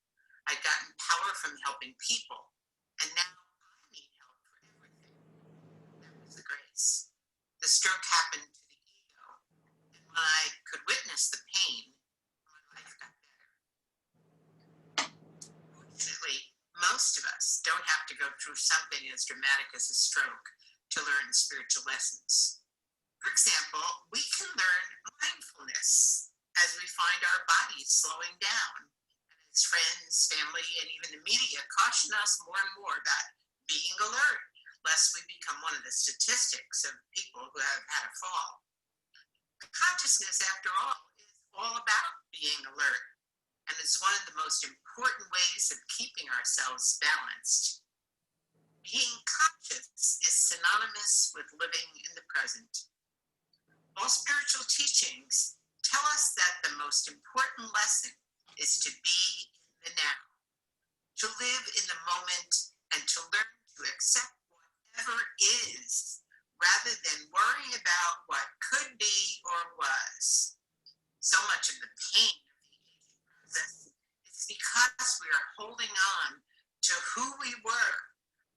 I'd gotten power from helping people, and now I need help for everything. That was the grace. The stroke happened to the ego, and when I could witness the pain, Fortunately, most of us don't have to to go through something as dramatic as a stroke to learn spiritual lessons. For example, we can learn mindfulness as we find our bodies slowing down. And as friends, family, and even the media caution us more and more about being alert, lest we become one of the statistics of people who have had a fall. Consciousness, after all about being alert, and is one of the most important ways of keeping ourselves balanced. Being conscious is synonymous with living in the present. All spiritual teachings tell us that the most important lesson is to be in the now, to live in the moment, and to learn to accept whatever is, rather than worrying about what could be or was. So much of the pain of the aging process is because we are holding on to who we were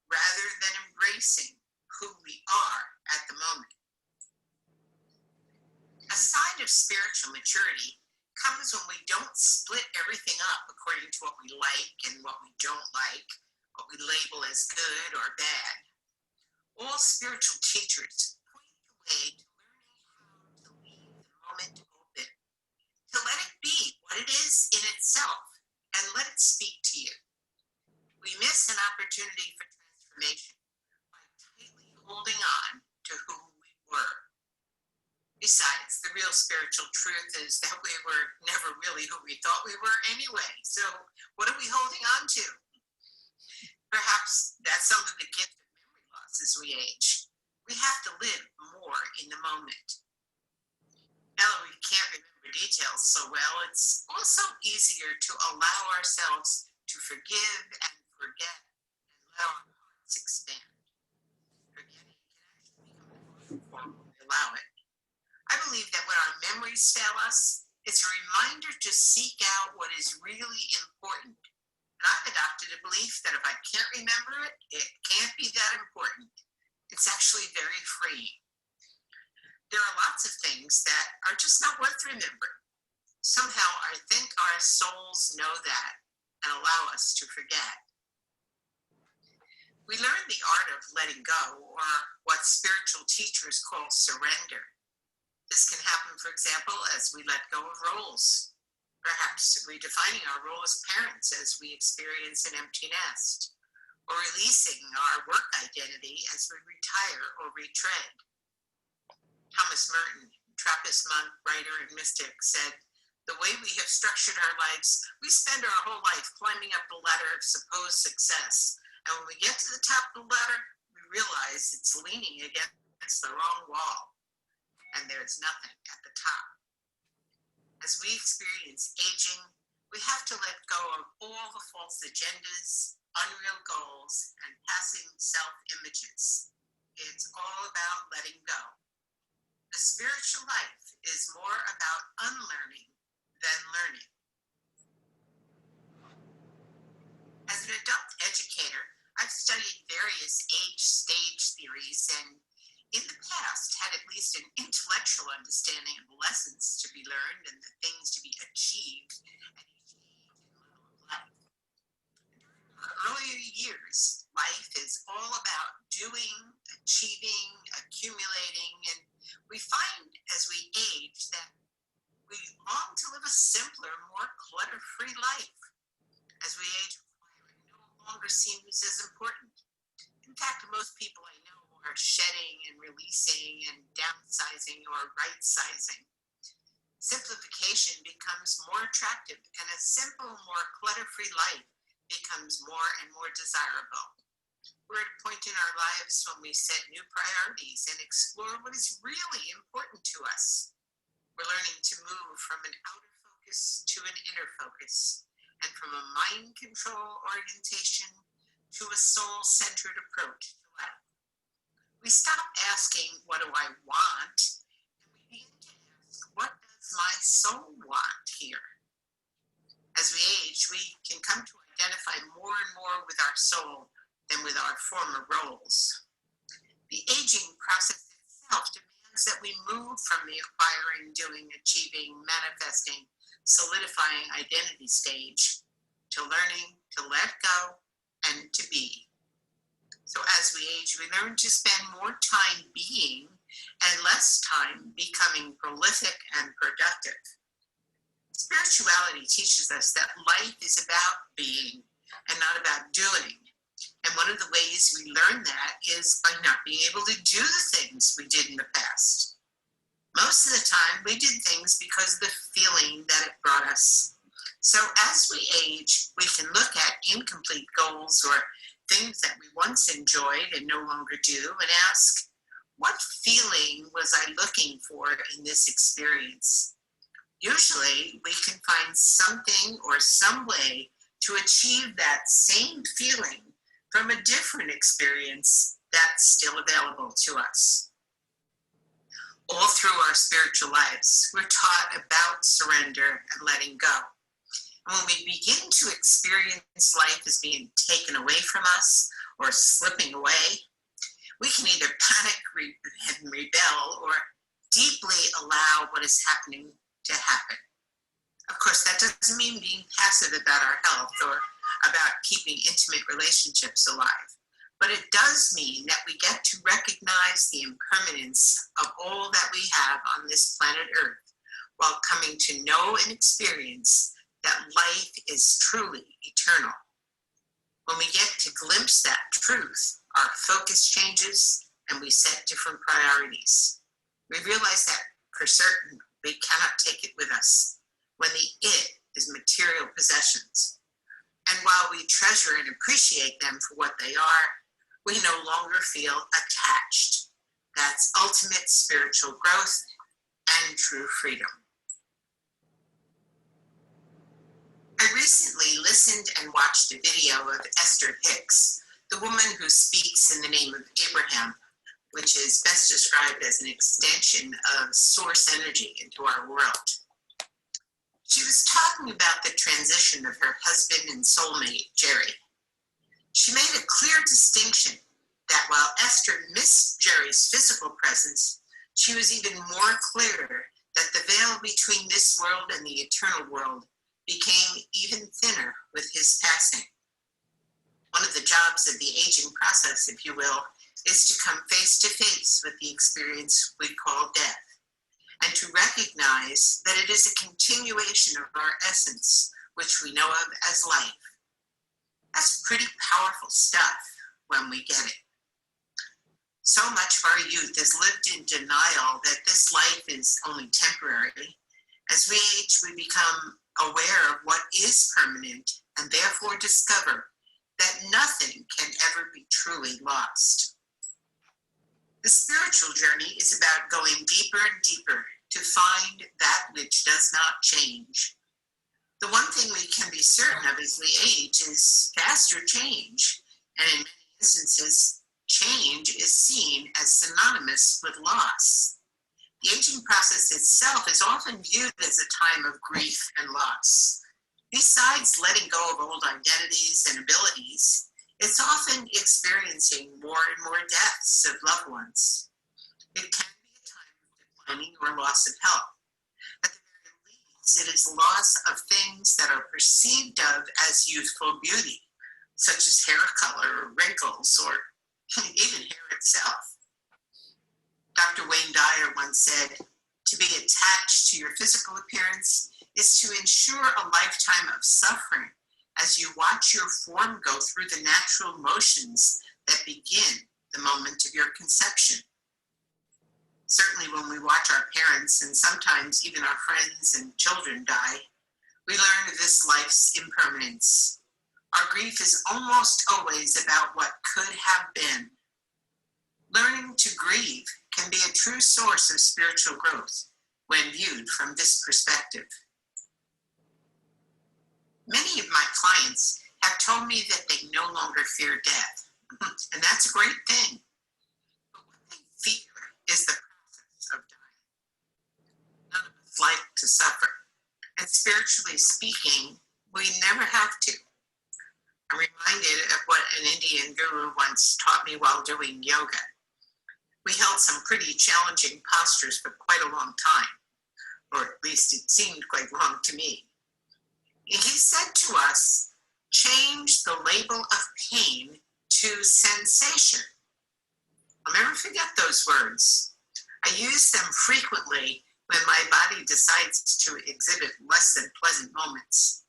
rather than embracing who we are at the moment. A sign of spiritual maturity comes when we don't split everything up according to what we like and what we don't like, what we label as good or bad. All spiritual teachers point the way to learning how to leave the moment open, to let it be what it is in itself, and let it speak to you. We miss an opportunity for transformation by tightly holding on to who we were. Besides, the real spiritual truth is that we were never really who we thought we were anyway. So what are we holding on to? Perhaps that's some of the gift of memory loss as we age. We have to live more in the moment. Now that we can't remember details so well, it's also easier to allow ourselves to forgive and forget and let our hearts expand. Forgetting can actually become an art form when we allow it. I believe that when our memories fail us, it's a reminder to seek out what is really important. And I've adopted a belief that if I can't remember it, it can't be that important. It's actually very freeing. There are lots of things that are just not worth remembering. Somehow I think our souls know that and allow us to forget. We learn the art of letting go, or what spiritual teachers call surrender. This can happen, for example, as we let go of roles, perhaps redefining our role as parents as we experience an empty nest, or releasing our work identity as we retire or retread. Thomas Merton, Trappist monk, writer, and mystic, said, "The way we have structured our lives, we spend our whole life climbing up the ladder of supposed success. And when we get to the top of the ladder, we realize it's leaning against the wrong wall, and there's nothing at the top." As we experience aging, we have to let go of all the false agendas, unreal goals, and passing self-images. It's all about letting go. The spiritual life is more about unlearning than learning. As an adult educator, I've studied various age stage theories and in the past had at least an intellectual understanding of the lessons to be learned and the things to be achieved at each age and level of life. During our earlier years, life is all about doing, achieving, accumulating, and we find as we age that we long to live a simpler, more clutter-free life. As we age, acquiring no longer seems as important. In fact, most people I know are shedding and releasing and downsizing or right-sizing. Simplification becomes more attractive, and a simple, more clutter-free life becomes more and more desirable. We're at a point in our lives when we set new priorities and explore what is really important to us. We're learning to move from an outer focus to an inner focus, and from a mind control orientation to a soul-centered approach to life. We stop asking, what do I want? And we begin to ask, what does my soul want here? As we age, we can come to identify more and more with our soul than with our former roles. The aging process itself demands that we move from the acquiring, doing, achieving, manifesting, solidifying identity stage to learning to let go and to be. age, we learn to spend more time being and less time becoming prolific and productive. Spirituality teaches us that life is about being and not about doing. And one of the ways we learn that is by not being able to do the things we did in the past. Most of the time, we did things because of the feeling that it brought us. So as we age, we can look at incomplete goals or things that we once enjoyed and no longer do and ask, what feeling was I looking for in this experience? Usually, we can find something or some way to achieve that same feeling from a different experience that's still available to us. All through our spiritual lives, we're taught about surrender and letting go. And when we begin to experience life as being taken away from us or slipping away, we can either panic and rebel or deeply allow what is happening to happen. Of course, that doesn't mean being passive about our health or about keeping intimate relationships alive. But it does mean that we get to recognize the impermanence of all that we have on this planet Earth while coming to know and experience that life is truly eternal. When we get to glimpse that truth, our focus changes and we set different priorities. We realize that for certain, we cannot take it with us when the it is material possessions. And while we treasure and appreciate them for what they are, we no longer feel attached. That's ultimate spiritual growth and true freedom. I recently listened and watched a video of Esther Hicks, the woman who speaks in the name of Abraham, which is best described as an extension of source energy into our world. She was talking about the transition of her husband and soulmate, Jerry. She made a clear distinction that while Esther missed Jerry's physical presence, she was even more clear that the veil between this world and the eternal world became even thinner with his passing. One of the jobs of the aging process, if you will, is to come face to face with the experience we call death, and to recognize that it is a continuation of our essence, which we know of as life. That's pretty powerful stuff when we get it. So much of our youth is lived in denial that this life is only temporary. As we age, we become aware of what is permanent and therefore discover that nothing can ever be truly lost. The spiritual journey is about going deeper and deeper to find that which does not change. The one thing we can be certain of as we age is faster change, and in many instances, change is seen as synonymous with loss. The aging process itself is often viewed as a time of grief and loss. Besides letting go of old identities and abilities, it's often experiencing more and more deaths of loved ones. It can be a time of declining or loss of health. At the very least, it is loss of things that are perceived of as youthful beauty, such as hair color, or wrinkles, or even hair itself. Dr. Wayne Dyer once said, "To be attached to your physical appearance is to ensure a lifetime of suffering as you watch your form go through the natural motions that begin the moment of your conception." Certainly when we watch our parents and sometimes even our friends and children die, we learn of this life's impermanence. Our grief is almost always about what could have been. Learning to grieve can be a true source of spiritual growth when viewed from this perspective. Many of my clients have told me that they no longer fear death, and that's a great thing. But what they fear is the process of dying. None of us like to suffer, and spiritually speaking, we never have to. I'm reminded of what an Indian guru once taught me while doing yoga. We held some pretty challenging postures for quite a long time, or at least it seemed quite long to me. He said to us, change the label of pain to sensation, I'll never forget those words. I use them frequently when my body decides to exhibit less than pleasant moments.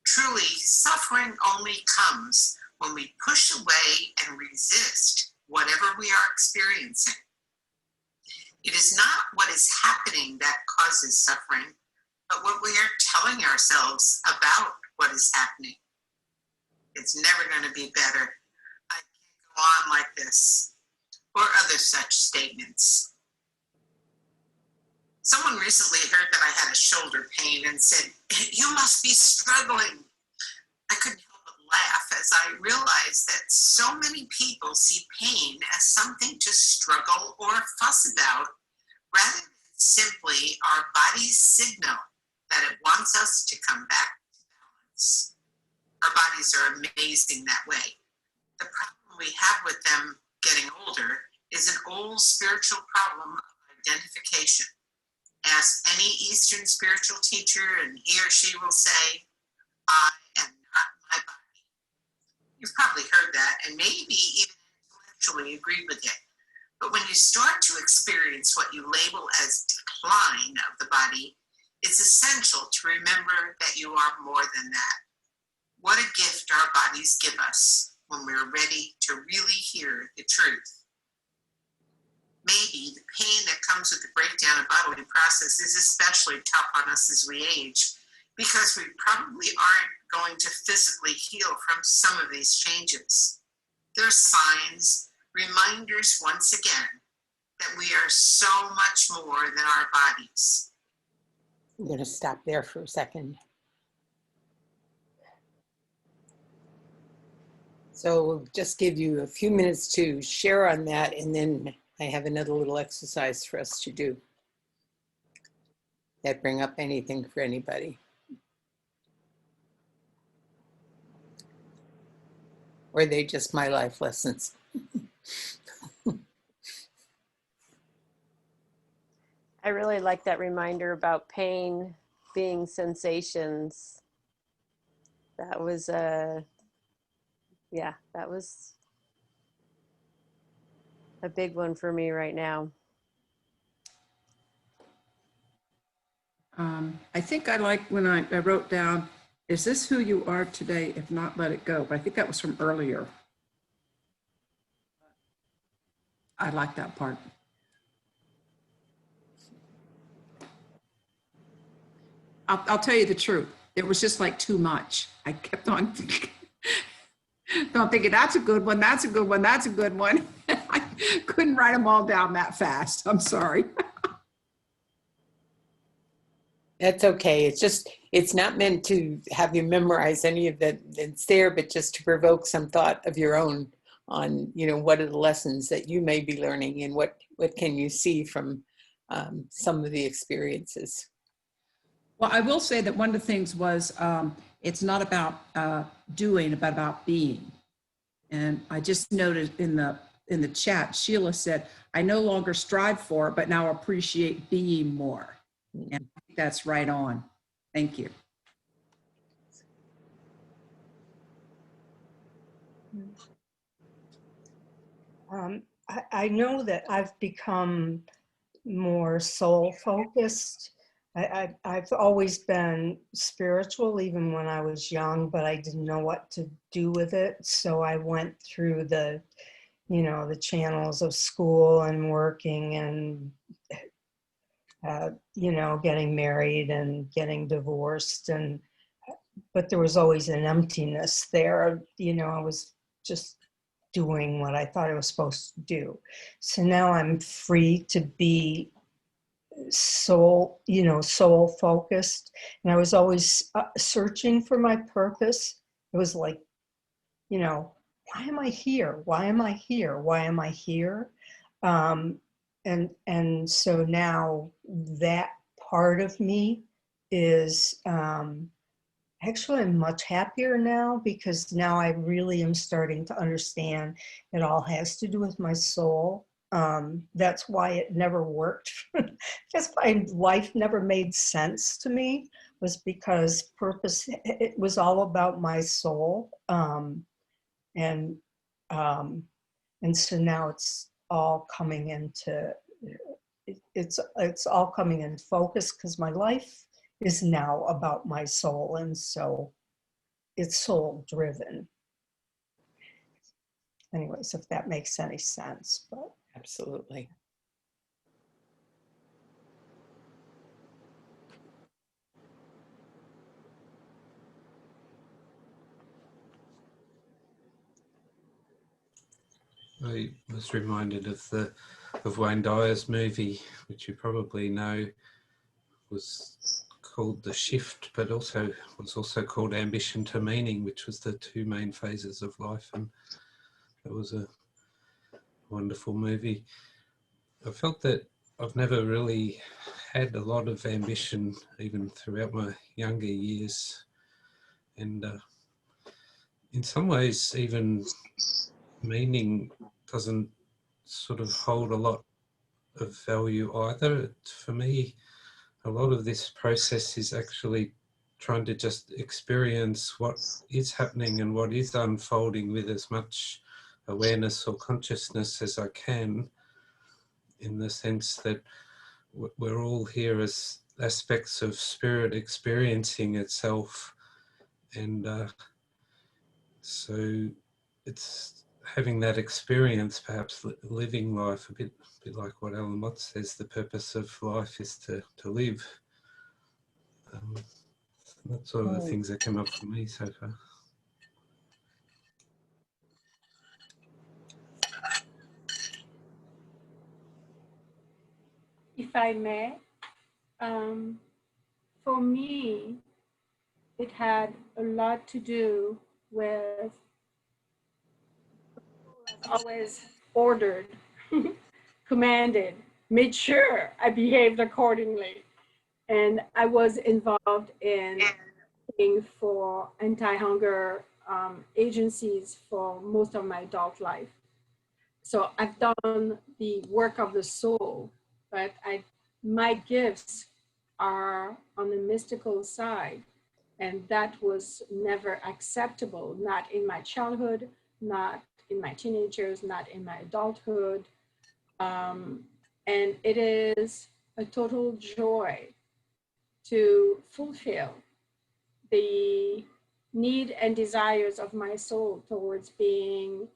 Truly, suffering only comes when we push away and resist whatever we are experiencing. It is not what is happening that causes suffering, but what we are telling ourselves about what is happening. It's never going to be better. I can't go on like this, or other such statements. Someone recently heard that I had a shoulder pain and said, "You must be struggling." I couldn't help but laugh as I realized that so many people see pain as something to struggle or fuss about, rather than simply our body's signal that it wants us to come back to balance. Our bodies are amazing that way. The problem we have with them getting older is an old spiritual problem of identification. Ask any Eastern spiritual teacher and he or she will say, "I am not my body." You've probably heard that and maybe even intellectually agreed with it. But when you start to experience what you label as decline of the body, it's essential to remember that you are more than that. What a gift our bodies give us when we're ready to really hear the truth. Maybe the pain that comes with the breakdown of bodily process is especially tough on us as we age, because we probably aren't going to physically heal from some of these changes. They're signs, reminders once again, that we are so much more than our bodies. I'm going to stop there for a second. So we'll just give you a few minutes to share on that, and then I have another little exercise for us to do. That bring up anything for anybody? Or are they just my life lessons? I really like that reminder about pain being sensations. That was that was a big one for me right now. I think I like when I wrote down, "Is this who you are today? If not, let it go." But I think that was from earlier. I like that part. I'll tell you the truth. It was just like too much. I kept on thinking, that's a good one, that's a good one, that's a good one. I couldn't write them all down that fast. I'm sorry. That's okay. It's just, it's not meant to have you memorize any of that that's there, but just to provoke some thought of your own on, you know, what are the lessons that you may be learning and what can you see from some of the experiences. Well, I will say that one of the things was it's not about doing, but about being. And I just noted in the chat, Sheila said, "I no longer strive for, but now appreciate being more." And I think that's right on. Thank you. I know that I've become more soul focused. I've always been spiritual, even when I was young, but I didn't know what to do with it. So I went through the channels of school and working and, getting married and getting divorced. But there was always an emptiness there. I was just doing what I thought I was supposed to do. So now I'm free to be soul focused. And I was always searching for my purpose. It was like, why am I here? Why am I here? Why am I here? And so now that part of me is actually, I'm much happier now, because now I really am starting to understand it all has to do with my soul. That's why it never worked. That's why life never made sense to me, was because purpose, it was all about my soul. And so now all coming into, it's all coming in focus because my life is now about my soul, and so it's soul driven. Anyways, if that makes any sense, but Absolutely. I was reminded of Wayne Dyer's movie, which you probably know, was called The Shift, but also was also called Ambition to Meaning, which was the two main phases of life, and it was a wonderful movie. I felt that I've never really had a lot of ambition, even throughout my younger years, and in some ways, even meaning doesn't sort of hold a lot of value either. For me, a lot of this process is actually trying to just experience what is happening and what is unfolding with as much awareness or consciousness as I can, in the sense that we're all here as aspects of spirit experiencing itself. And so it's having that experience, perhaps living life, a bit like what LaMotta says, the purpose of life is to live. That's sort of the things that come up for me so far. If I may, for me, it had a lot to do with always ordered, commanded, made sure I behaved accordingly. And I was involved in for anti-hunger agencies for most of my adult life. So I've done the work of the soul, but my gifts are on the mystical side. And that was never acceptable, not in my childhood, not in my teenagers, not in my adulthood. And it is a total joy to fulfill the need and desires of my soul towards being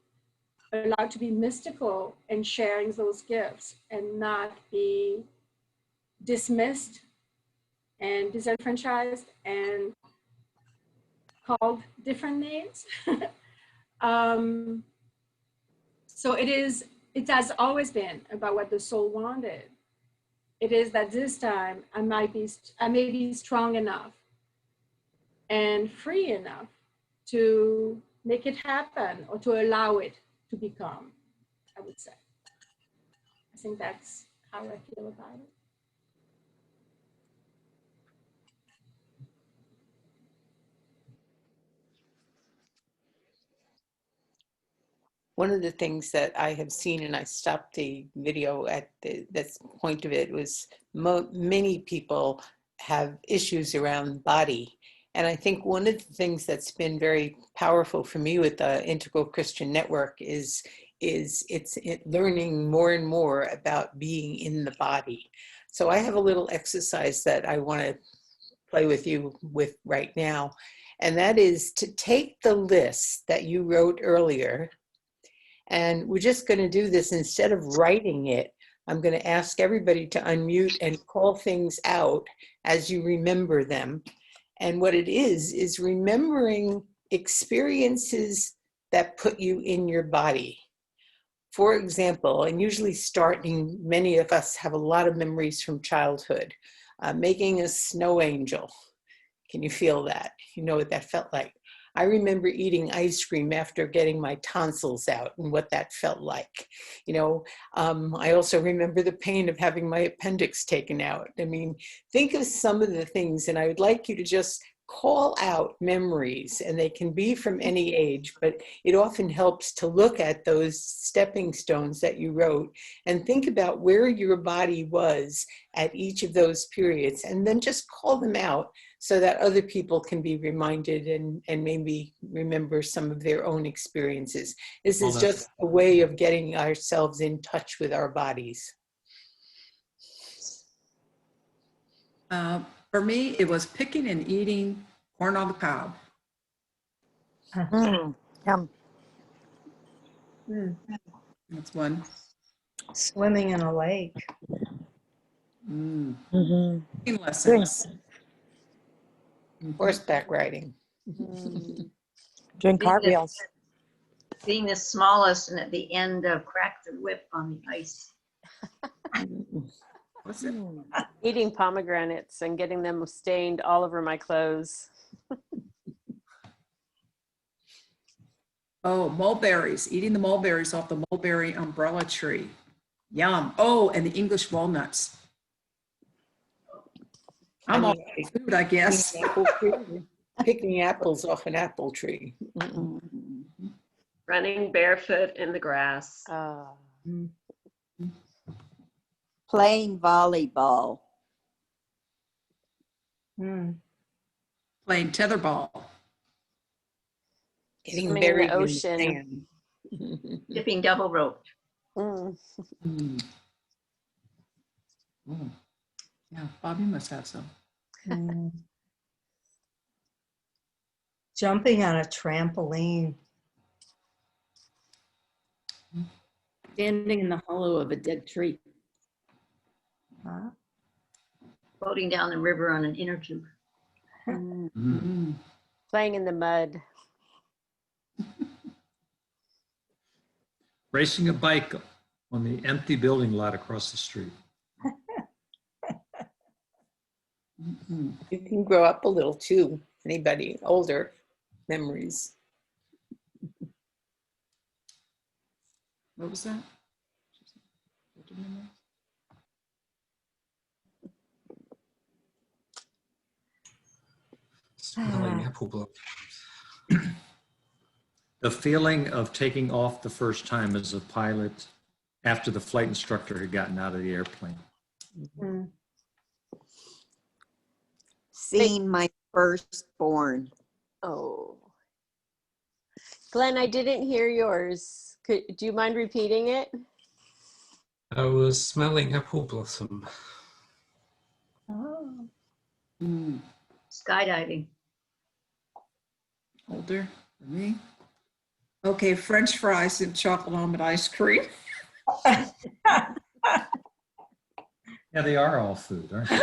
allowed to be mystical and sharing those gifts and not be dismissed and disenfranchised and called different names. So it has always been about what the soul wanted. It is that this time I may be strong enough and free enough to make it happen or to allow it to become, I would say. I think that's how I feel about it. One of the things that I have seen, and I stopped the video at this point of it, was many people have issues around body. And I think one of the things that's been very powerful for me with the Integral Christian Network is learning more and more about being in the body. So I have a little exercise that I want to play with you with right now. And that is to take the list that you wrote earlier. And we're just going to do this instead of writing it. I'm going to ask everybody to unmute and call things out as you remember them. And what it is remembering experiences that put you in your body. For example, and usually starting, many of us have a lot of memories from childhood. Making a snow angel. Can you feel that? You know what that felt like. I remember eating ice cream after getting my tonsils out and what that felt like. You know, I also remember the pain of having my appendix taken out. I mean, think of some of the things, and I would like you to just call out memories, and they can be from any age, but it often helps to look at those stepping stones that you wrote and think about where your body was at each of those periods, and then just call them out so that other people can be reminded and maybe remember some of their own experiences. This is just a way of getting ourselves in touch with our bodies. For me, it was picking and eating corn on the cob. Yum. That's one. Swimming in a lake. Lessons. Horseback riding. Doing cartwheels. Being the smallest and at the end of crack the whip on the ice. What's it? Eating pomegranates and getting them stained all over my clothes. Oh, mulberries, eating the mulberries off the mulberry umbrella tree. Yum. Oh, and the English walnuts. I'm all food, I guess. Picking apples off an apple tree. Running barefoot in the grass. Playing volleyball. Playing tetherball. Getting Swimming buried in the ocean. in the sand. Dipping double rope. Yeah, Bob, you must have some. Jumping on a trampoline. Standing in the hollow of a dead tree. Floating down the river on an inner tube. Playing in the mud. Racing a bike on the empty building lot across the street. You can grow up a little too. Anybody older, memories. What was that? Smelling apple blossoms. The feeling of taking off the first time as a pilot after the flight instructor had gotten out of the airplane. Seeing my firstborn. Oh. Glenn, I didn't hear yours. Do you mind repeating it? I was smelling apple blossom. Skydiving. Older for me. Okay, French fries and chocolate almond ice cream. Yeah, they are all food, aren't they?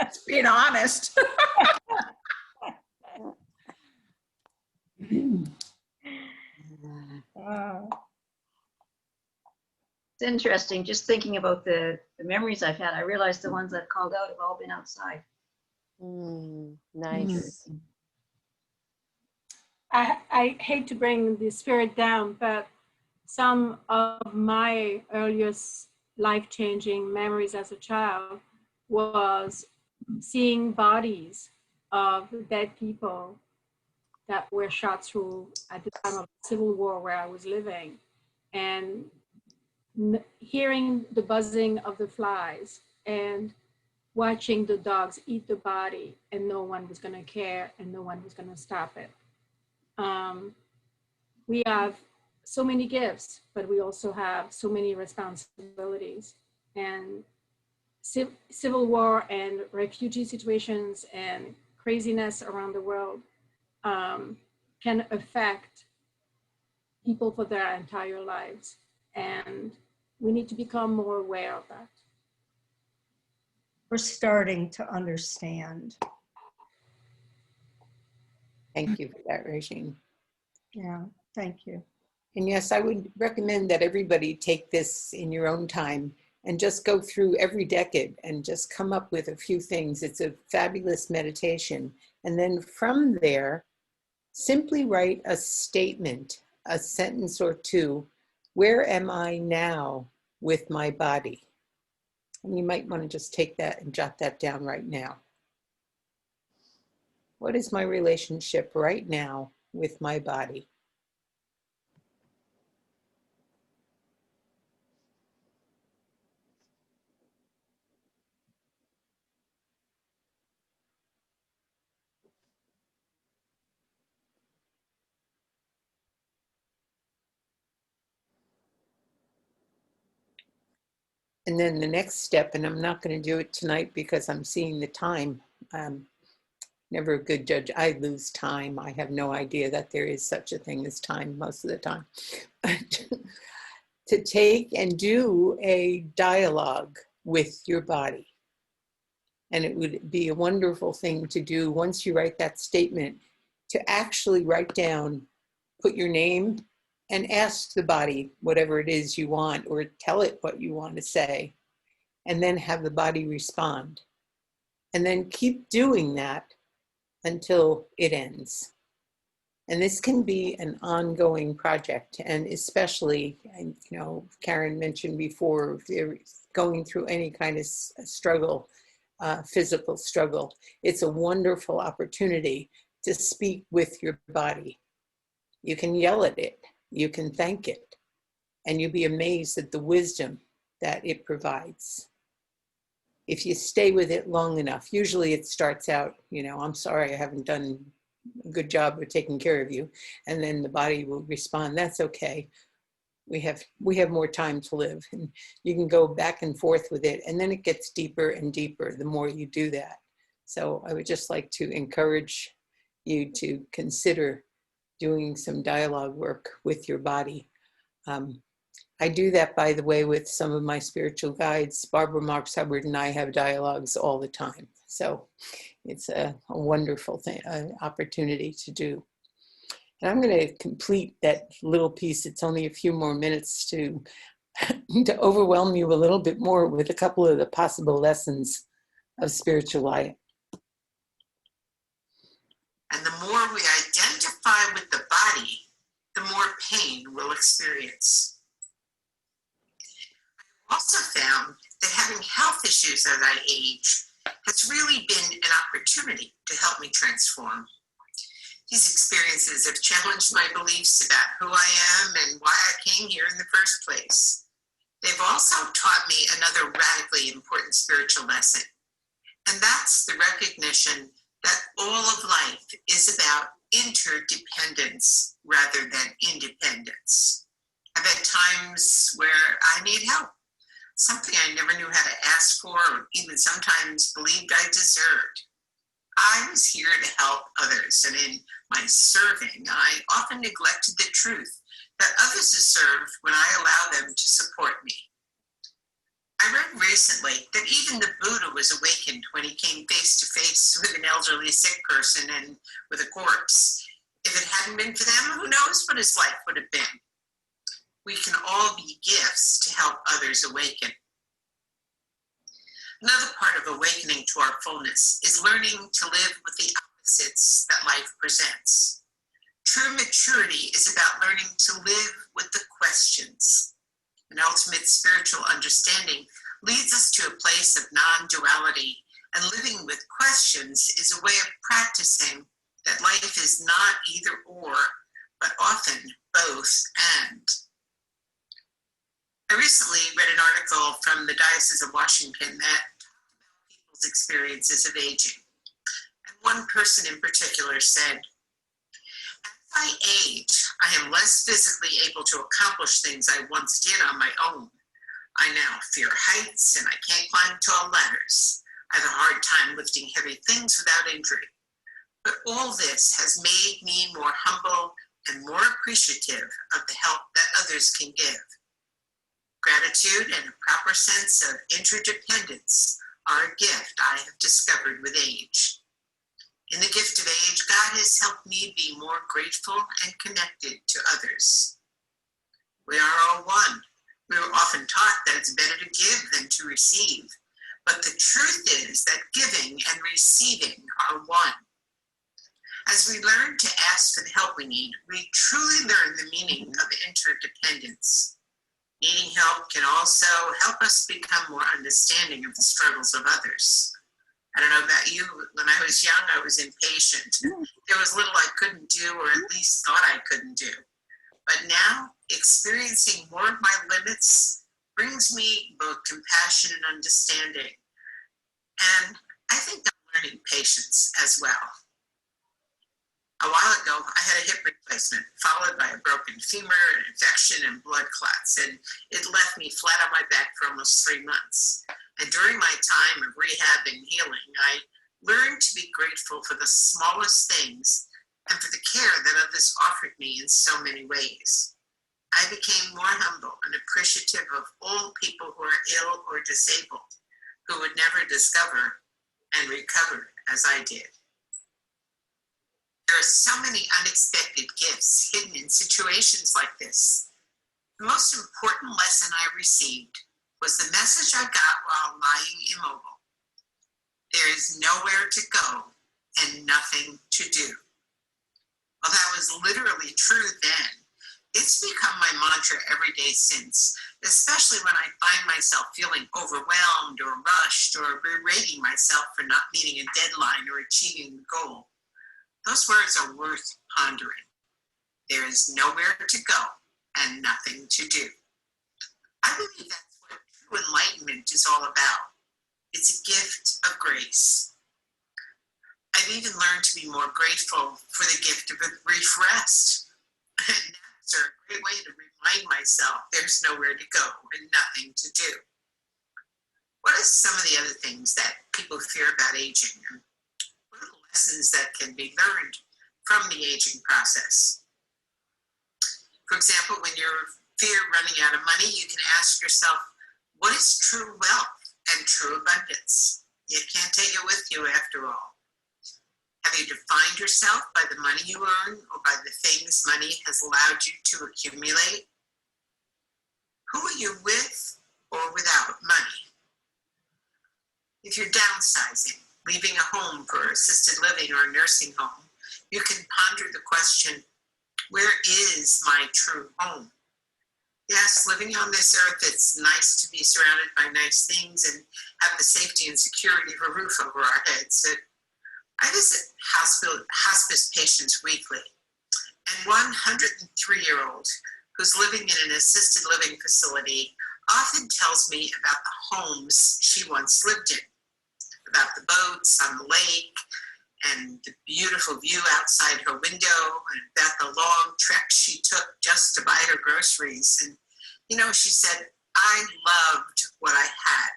Just being honest. It's interesting, just thinking about the memories I've had. I realized the ones I've called out have all been outside. Nice. I hate to bring the spirit down, but some of my earliest life-changing memories as a child was seeing bodies of dead people that were shot through at the time of the Civil War where I was living, and hearing the buzzing of the flies and watching the dogs eat the body, and no one was going to care and no one was going to stop it. We have so many gifts, but we also have so many responsibilities. And civil war and refugee situations and craziness around the world can affect people for their entire lives. And we need to become more aware of that. We're starting to understand. Thank you for that, Regine. Yeah, thank you. And yes, I would recommend that everybody take this in your own time and just go through every decade and just come up with a few things. It's a fabulous meditation. And then from there, simply write a statement, a sentence or two. Where am I now with my body? And you might want to just take that and jot that down right now. What is my relationship right now with my body? And then the next step, and I'm not going to do it tonight because I'm seeing the time. Never a good judge. I lose time. I have no idea that there is such a thing as time most of the time. To take and do a dialogue with your body. And it would be a wonderful thing to do once you write that statement, to actually write down, put your name, and ask the body whatever it is you want, or tell it what you want to say, and then have the body respond. And then keep doing that until it ends. And this can be an ongoing project, and especially, you know, Karen mentioned before, if they're going through any kind of struggle, physical struggle, it's a wonderful opportunity to speak with your body. You can yell at it, you can thank it, and you'll be amazed at the wisdom that it provides. If you stay with it long enough, usually it starts out, you know, I'm sorry, I haven't done a good job of taking care of you. And then the body will respond, that's okay. We have more time to live. And you can go back and forth with it. And then it gets deeper and deeper the more you do that. So I would just like to encourage you to consider doing some dialogue work with your body. I do that, by the way, with some of my spiritual guides. Barbara Marks Hubbard and I have dialogues all the time. So it's a wonderful thing, an opportunity to do. And I'm going to complete that little piece. It's only a few more minutes to overwhelm you a little bit more with a couple of the possible lessons of spiritual life. And the more we identify with the body, the more pain we'll experience. I also found that having health issues as I age has really been an opportunity to help me transform. These experiences have challenged my beliefs about who I am and why I came here in the first place. They've also taught me another radically important spiritual lesson, and that's the recognition that all of life is about interdependence rather than independence. I've had times where I need help, something I never knew how to ask for or even sometimes believed I deserved. I was here to help others, and in my serving, I often neglected the truth that others deserve when I allow them to support me. I read recently that even the Buddha was awakened when he came face to face with an elderly sick person and with a corpse. If it hadn't been for them, who knows what his life would have been. We can all be gifts to help others awaken. Another part of awakening to our fullness is learning to live with the opposites that life presents. True maturity is about learning to live with the questions. An ultimate spiritual understanding leads us to a place of non-duality, and living with questions is a way of practicing that life is not either or, but often both and. I recently read an article from the Diocese of Washington that talked about people's experiences of aging. And one person in particular said, "As I age, I am less physically able to accomplish things I once did on my own. I now fear heights and I can't climb tall ladders. I have a hard time lifting heavy things without injury. But all this has made me more humble and more appreciative of the help that others can give. Gratitude and a proper sense of interdependence are a gift I have discovered with age. In the gift of age, God has helped me be more grateful and connected to others. We are all one. We are often taught that it's better to give than to receive, but the truth is that giving and receiving are one. As we learn to ask for the help we need, we truly learn the meaning of interdependence. Needing help can also help us become more understanding of the struggles of others. I don't know about you, when I was young, I was impatient. There was little I couldn't do, or at least thought I couldn't do. But now, experiencing more of my limits brings me both compassion and understanding. And I think I'm learning patience as well. A while ago, I had a hip replacement, followed by a broken femur, an infection, and blood clots, and it left me flat on my back for almost 3 months. And during my time of rehab and healing, I learned to be grateful for the smallest things and for the care that others offered me in so many ways. I became more humble and appreciative of all people who are ill or disabled, who would never discover and recover as I did. There are so many unexpected gifts hidden in situations like this. The most important lesson I received was the message I got while lying immobile. There is nowhere to go and nothing to do. Well, that was literally true then. It's become my mantra every day since, especially when I find myself feeling overwhelmed or rushed or berating myself for not meeting a deadline or achieving a goal. Those words are worth pondering. There is nowhere to go and nothing to do. I believe that's what true enlightenment is all about. It's a gift of grace. I've even learned to be more grateful for the gift of a brief rest. And naps are a great way to remind myself there's nowhere to go and nothing to do. What are some of the other things that people fear about aging? What are the lessons that can be learned from the aging process? For example, when you're fear running out of money, you can ask yourself, what is true wealth and true abundance? You can't take it with you after all. Have you defined yourself by the money you earn or by the things money has allowed you to accumulate? Who are you with or without money? If you're downsizing, leaving a home for assisted living or a nursing home, you can ponder the question, where is my true home? Yes, living on this earth, it's nice to be surrounded by nice things and have the safety and security of a roof over our heads. I visit hospice patients weekly, and one 103-year-old who's living in an assisted living facility often tells me about the homes she once lived in, about the boats on the lake and the beautiful view outside her window, and about the long trek she took just to buy her groceries. And, you know, she said, I loved what I had,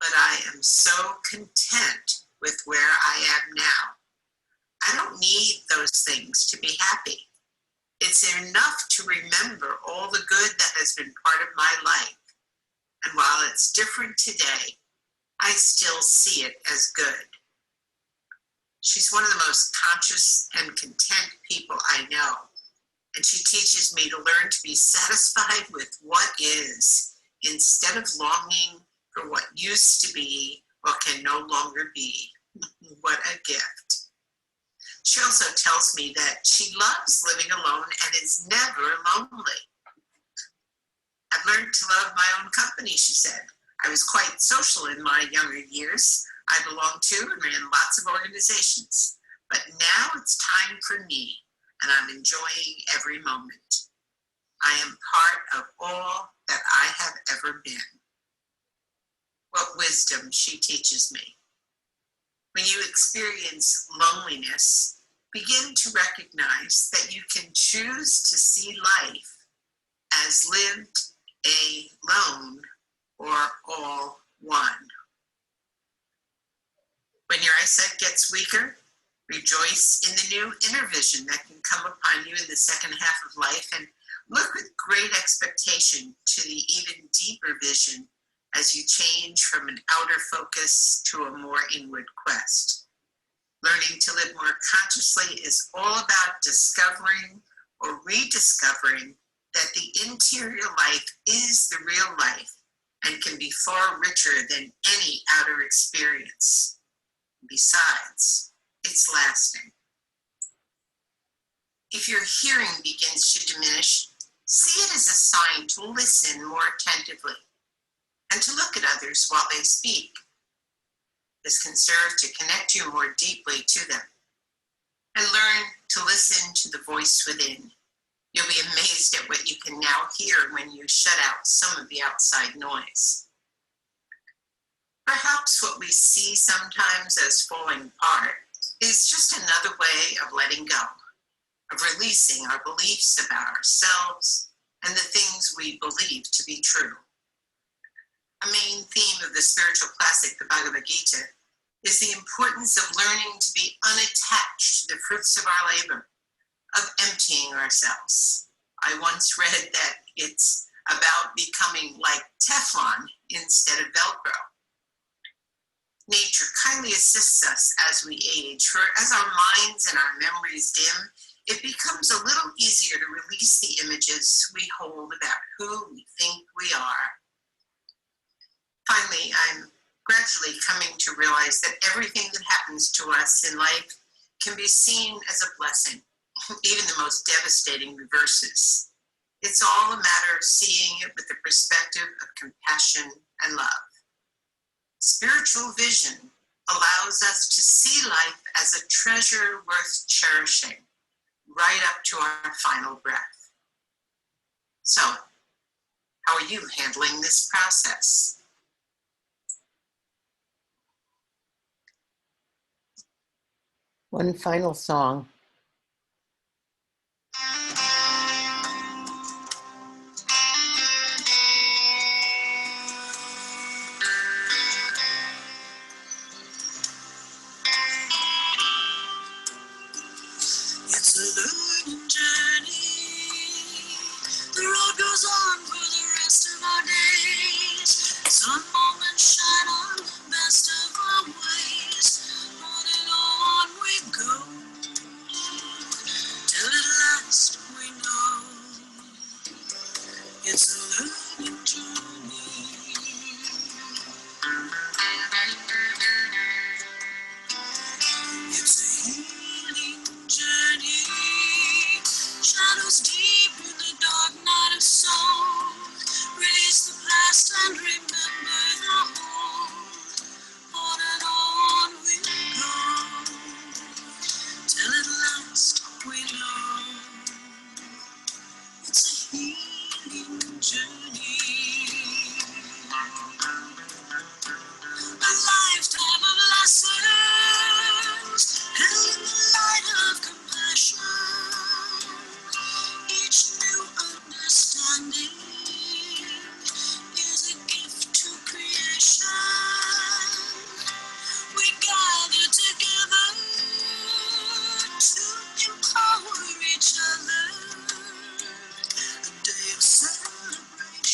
but I am so content with where I am now. I don't need those things to be happy. It's enough to remember all the good that has been part of my life. And while it's different today, I still see it as good. She's one of the most conscious and content people I know. And she teaches me to learn to be satisfied with what is, instead of longing for what used to be or can no longer be. What a gift. She also tells me that she loves living alone and is never lonely. I've learned to love my own company, she said. I was quite social in my younger years. I belonged to and ran lots of organizations. But now it's time for me, and I'm enjoying every moment. I am part of all that I have ever been. What wisdom she teaches me. When you experience loneliness, begin to recognize that you can choose to see life as lived alone or all one. When your eyesight gets weaker, rejoice in the new inner vision that can come upon you in the second half of life, and look with great expectation to the even deeper vision as you change from an outer focus to a more inward quest. Learning to live more consciously is all about discovering or rediscovering that the interior life is the real life and can be far richer than any outer experience. Besides, it's lasting. If your hearing begins to diminish, See it as a sign to listen more attentively and to look at others while they speak. This can serve to connect you more deeply to them and learn to listen to the voice within. You'll be amazed at what you can now hear when you shut out some of the outside noise. Perhaps what we see sometimes as falling apart is just another way of letting go, of releasing our beliefs about ourselves and the things we believe to be true. A main theme of the spiritual classic, the Bhagavad Gita, is the importance of learning to be unattached to the fruits of our labor, of emptying ourselves. I once read that it's about becoming like Teflon instead of Velcro. Nature kindly assists us as we age, for as our minds and our memories dim, it becomes a little easier to release the images we hold about who we think we are. Finally, I'm gradually coming to realize that everything that happens to us in life can be seen as a blessing, even the most devastating reverses. It's all a matter of seeing it with the perspective of compassion and love. Spiritual vision allows us to see life as a treasure worth cherishing, right up to our final breath. So, how are you handling this process? One final song. It's a learning journey. The road goes on for the rest of our days. Some moments shine on the best of our ways. On and on we go, till at last we know. It's a learning journey. It's a healing journey. Shadows deep in the dark night of soul. Release the past and remember the whole. On and on we go, till at last we know. It's a healing journey. A lifetime of lessons held in the light of compassion. Each new understanding is a gift to creation. We gather together to empower each other. A day of celebration.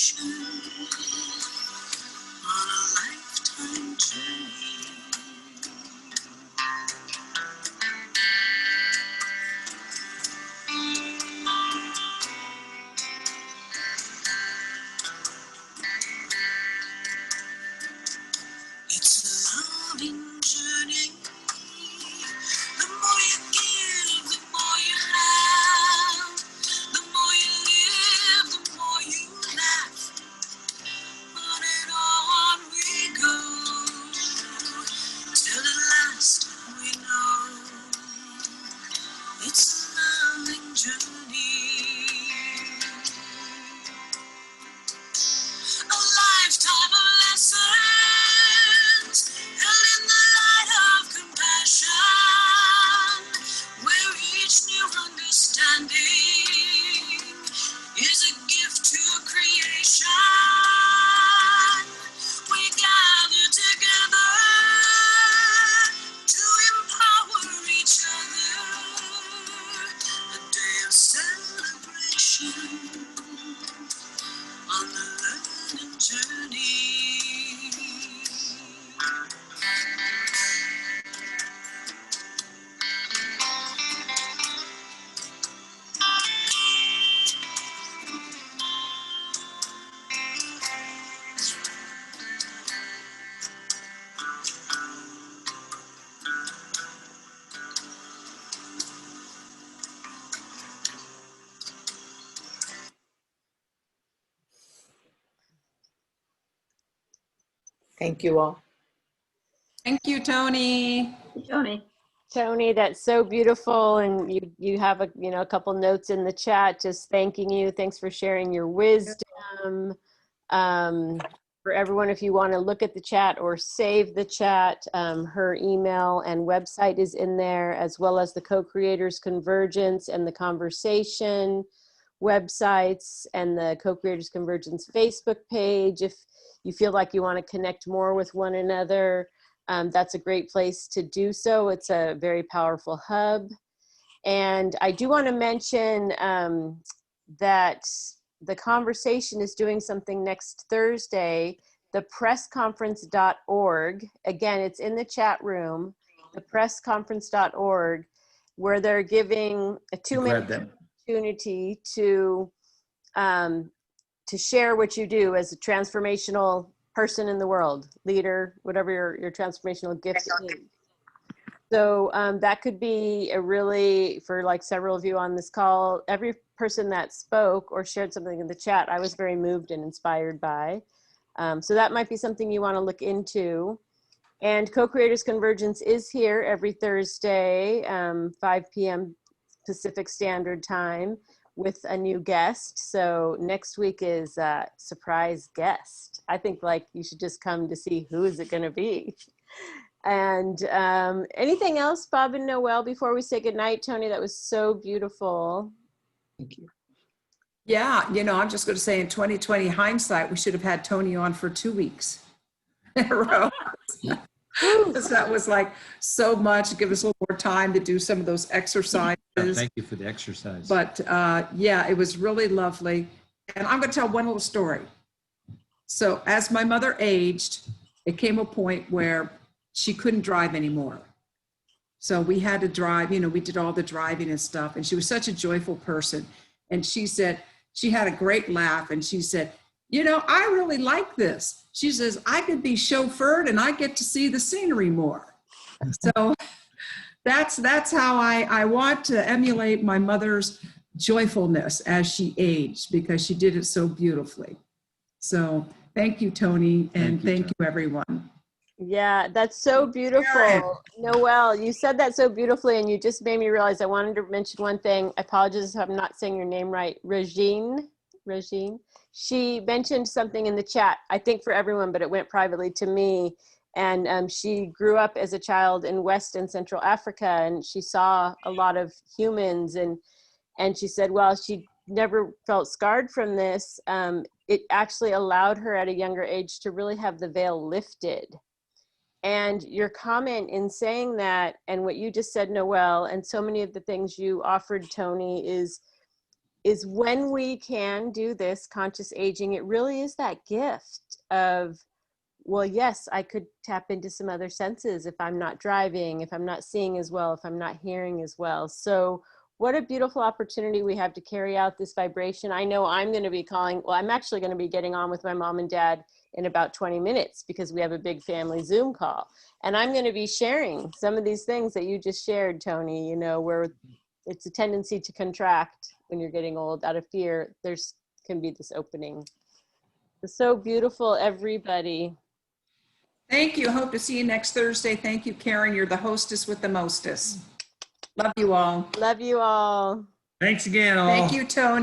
Thank you all. Thank you, Toni. Toni. Toni, that's so beautiful. And you have a couple notes in the chat just thanking you. Thanks for sharing your wisdom. For everyone, if you want to look at the chat or save the chat, her email and website is in there, as well as the Co-Creators Convergence and the Conversation websites and the Co-Creators Convergence Facebook page. If you feel like you want to connect more with one another, that's a great place to do so. It's a very powerful hub. And I do want to mention that the Conversation is doing something next Thursday, thepressconference.org. Again, it's in the chat room, thepressconference.org, where they're giving a 2-minute opportunity to share what you do as a transformational person in the world, leader, whatever your transformational gift is. So that could be a really, for like several of you on this call, every person that spoke or shared something in the chat, I was very moved and inspired by. So that might be something you want to look into. And Co-Creators Convergence is here every Thursday, 5 p.m. Pacific Standard Time with a new guest. So next week is a surprise guest. I think like you should just come to see who is it going to be. And anything else, Bob and Noelle, before we say goodnight? Toni, that was so beautiful. Thank you. Yeah, I'm just going to say in 2020 hindsight, we should have had Toni on for 2 weeks in a row. Because that was like so much. Give us a little more time to do some of those exercises. Thank you for the exercise. But yeah, it was really lovely. And I'm going to tell one little story. So as my mother aged, it came a point where she couldn't drive anymore. So we had to drive, we did all the driving and stuff. And she was such a joyful person. And she said, she had a great laugh. And she said, I really like this. She says, I could be chauffeured and I get to see the scenery more. So that's how I want to emulate my mother's joyfulness as she aged, because she did it so beautifully. So thank you, Toni, and thank you everyone. Yeah, that's so beautiful. Noelle, you said that so beautifully, and you just made me realize I wanted to mention one thing. I apologize if I'm not saying your name right. Regine, she mentioned something in the chat, I think for everyone, but it went privately to me. And she grew up as a child in West and Central Africa, and she saw a lot of humans, and she said, well, she never felt scarred from this. It actually allowed her at a younger age to really have the veil lifted. And your comment in saying that, and what you just said, Noelle, and so many of the things you offered, Toni, is when we can do this conscious aging, it really is that gift of, well, yes, I could tap into some other senses if I'm not driving, if I'm not seeing as well, if I'm not hearing as well. So what a beautiful opportunity we have to carry out this vibration. I know I'm going to be I'm actually going to be getting on with my mom and dad in about 20 minutes because we have a big family Zoom call. And I'm going to be sharing some of these things that you just shared, Toni, where it's a tendency to contract when you're getting old out of fear. Can be this opening. It's so beautiful, everybody. Thank you. Hope to see you next Thursday. Thank you, Karen. You're the hostess with the mostest. Love you all. Love you all. Thanks again, all. Thank you, Toni.